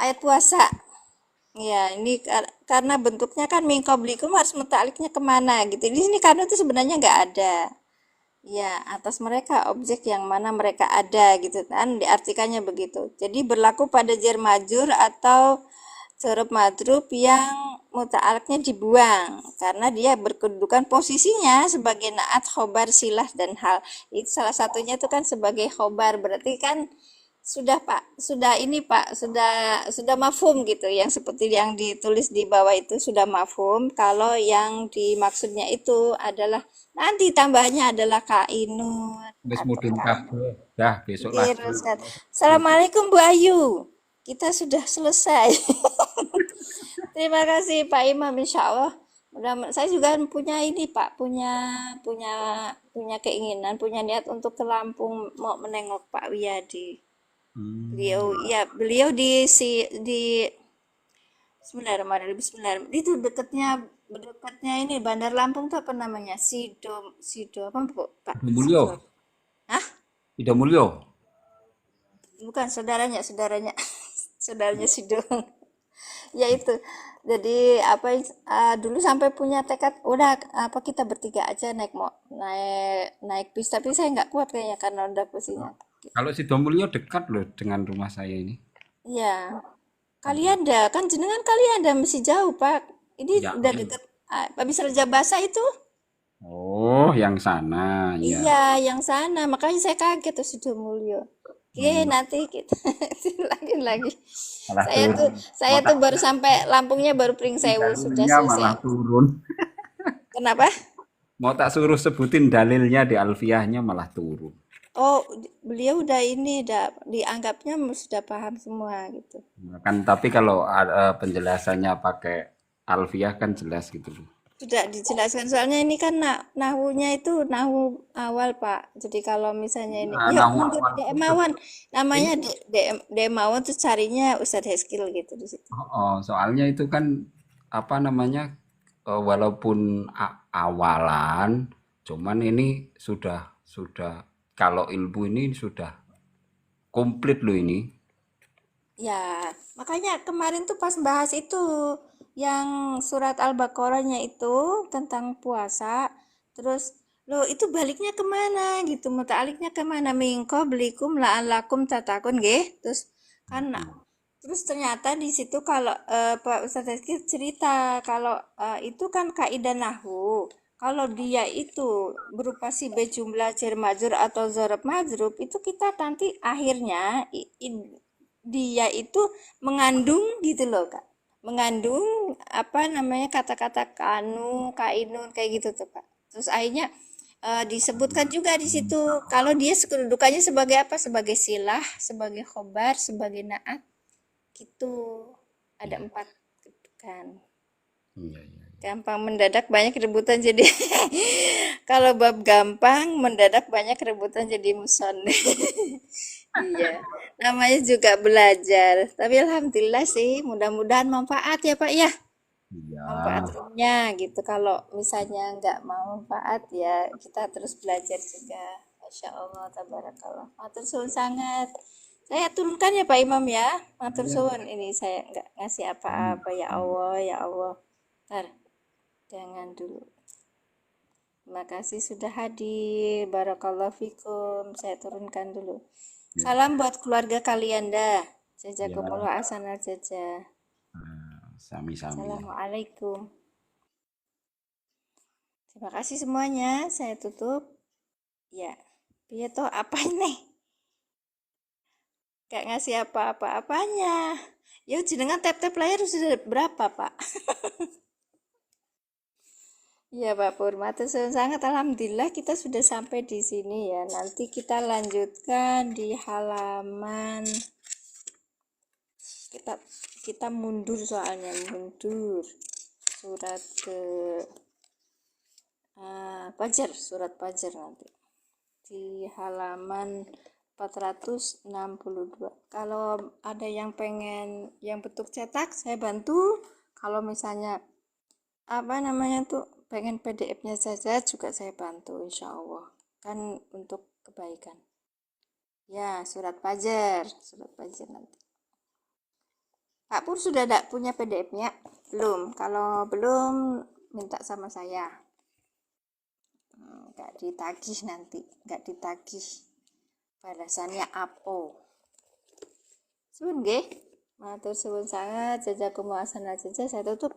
ayat puasa ya ini karena bentuknya kan min qablikum harus mutaliknya kemana gitu di sini karena itu sebenarnya nggak ada ya atas mereka objek yang mana mereka ada gitu kan diartikannya begitu jadi berlaku pada jar majrur atau huruf madrub yang muta'alliqnya dibuang karena dia berkedudukan posisinya sebagai naat khobar silah dan hal itu salah satunya itu kan sebagai khobar berarti kan sudah Pak sudah ini Pak sudah mafhum gitu yang seperti yang ditulis di bawah itu sudah mafhum kalau yang dimaksudnya itu adalah nanti tambahnya adalah kainun Wis atau mudun kabeh. Dah besok lagi. Ustaz. Assalamualaikum Bu Ayu. Kita sudah selesai. Terima kasih Pak Imam, insya Allah. Saya juga punya ini Pak, punya keinginan, punya niat untuk ke Lampung mau menengok Pak Wiyadi. Beliau di Bismillahirrahmanirrahim. Itu dekatnya ini Bandar Lampung tuh apa namanya? Sido apa Bu, Pak? Ido Mulyo. Hah? Ido Mulyo. Bukan saudaranya Sido. Ya itu. Jadi apa dulu sampai punya tekad udah apa kita bertiga aja naik bis tapi saya nggak kuat kayaknya karena udah pusingnya. Kalau si Domulyo dekat loh dengan rumah saya ini. Iya. Kalianda kan jenengan Kalianda masih jauh Pak. Ini Ya. udah deket habis Raja Basa itu. Oh, yang sana, ya. Iya, yang sana. Makanya saya kaget tuh Sidomulyo. Oke, nanti kita lagi. Malah Saya tuh baru sampai Lampungnya baru Pringsewu sudah dalilnya malah selesai. turun. Kenapa? Mau tak suruh sebutin dalilnya di alfiahnya malah turun. Oh, beliau udah dianggapnya sudah paham semua gitu. Kan tapi kalau penjelasannya pakai alfiah kan jelas gitu loh. Sudah dijelaskan soalnya ini kan nahwunya itu nahwu awal Pak. Jadi kalau misalnya ini, ya Nahwu menurut awal. DM Mawon, namanya DM Mawon tuh carinya Ustadz Heskil gitu di situ. Oh, soalnya itu kan apa namanya walaupun awalan, cuman ini sudah kalau ilmu ini sudah komplit loh ini. Ya, makanya kemarin tuh pas bahas itu yang surat Al-Baqarahnya itu tentang puasa, terus Loh, itu baliknya kemana gitu, muta'aliknya kemana? Min qablikum la'allakum tatakun, nggih. Terus ternyata di situ kalau Pak Ustadz Rizky cerita kalau itu kan kaidah nahwu. Kalau dia itu berupa si jumlah jar majrur atau zorob majrub, itu kita nanti akhirnya dia itu mengandung gitu loh, Kak. Mengandung apa namanya kata-kata kanu, kainun kayak gitu tuh, Pak. Terus akhirnya disebutkan juga di situ kalau dia kedudukannya sebagai apa? Sebagai silah, sebagai khobar, sebagai naat gitu. Ada 4 kedudukan. Iya, iya. Gampang mendadak banyak rebutan jadi kalau bab gampang mendadak banyak rebutan jadi muson. Iya, namanya juga belajar. Tapi alhamdulillah sih, mudah-mudahan manfaat ya Pak ya. Iya. Manfaat ilmunya gitu. Kalau misalnya nggak mau manfaat ya kita terus belajar juga. Masya Allah, tabarakallah. Matur suwun sangat. Saya turunkan ya Pak Imam ya. Matur suwun, ini saya nggak ngasih apa-apa ya Allah, ya Allah. Ntar, jangan dulu. Terima kasih sudah hadir. Barakallahu fikum. Saya turunkan dulu. Salam buat keluarga kalian dah. Jazakumullah ahsanal jazaa. Sami-sami. Assalamualaikum. Terima kasih semuanya. Saya tutup. Ya. Piye toh apa ini? Gak ngasih apa-apa-apanya. Yuk jenengan tap-tap layar sudah berapa, Pak? Ya Pak Pur, matur suwun sangat. Alhamdulillah kita sudah sampai di sini ya. Nanti kita lanjutkan di halaman kita mundur soalnya mundur surat ke Fajar, surat Fajar nanti di halaman 462. Kalau ada yang pengen yang bentuk cetak saya bantu. Kalau misalnya apa namanya tuh pengen PDF-nya saja juga saya bantu, insya Allah kan untuk kebaikan ya. Surat Fajar nanti. Pak Pur sudah tidak punya PDF-nya belum? Kalau belum minta sama saya, nggak ditagih nanti, nggak ditagih balasannya apo. Suwun nggih, matur suwun sangat. Jazakumullah ahsanal jazaa. Saya tutup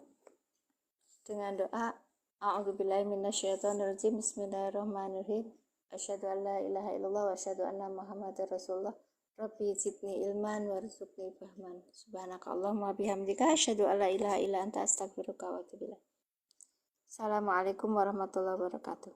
dengan doa a'udzubillahi minasyaitonirrajim. Bismillahirrahmanirrahim. Asyhadu an la ilaha illallah wa asyhadu anna Muhammadar Rasulullah. Rabbi zidni ilman warzuqni fahman. Subhanakallahumma bihamdika asyhadu an la ilaha illa anta astaghfiruka wa atubu ilaik. Assalamualaikum warahmatullahi wabarakatuh.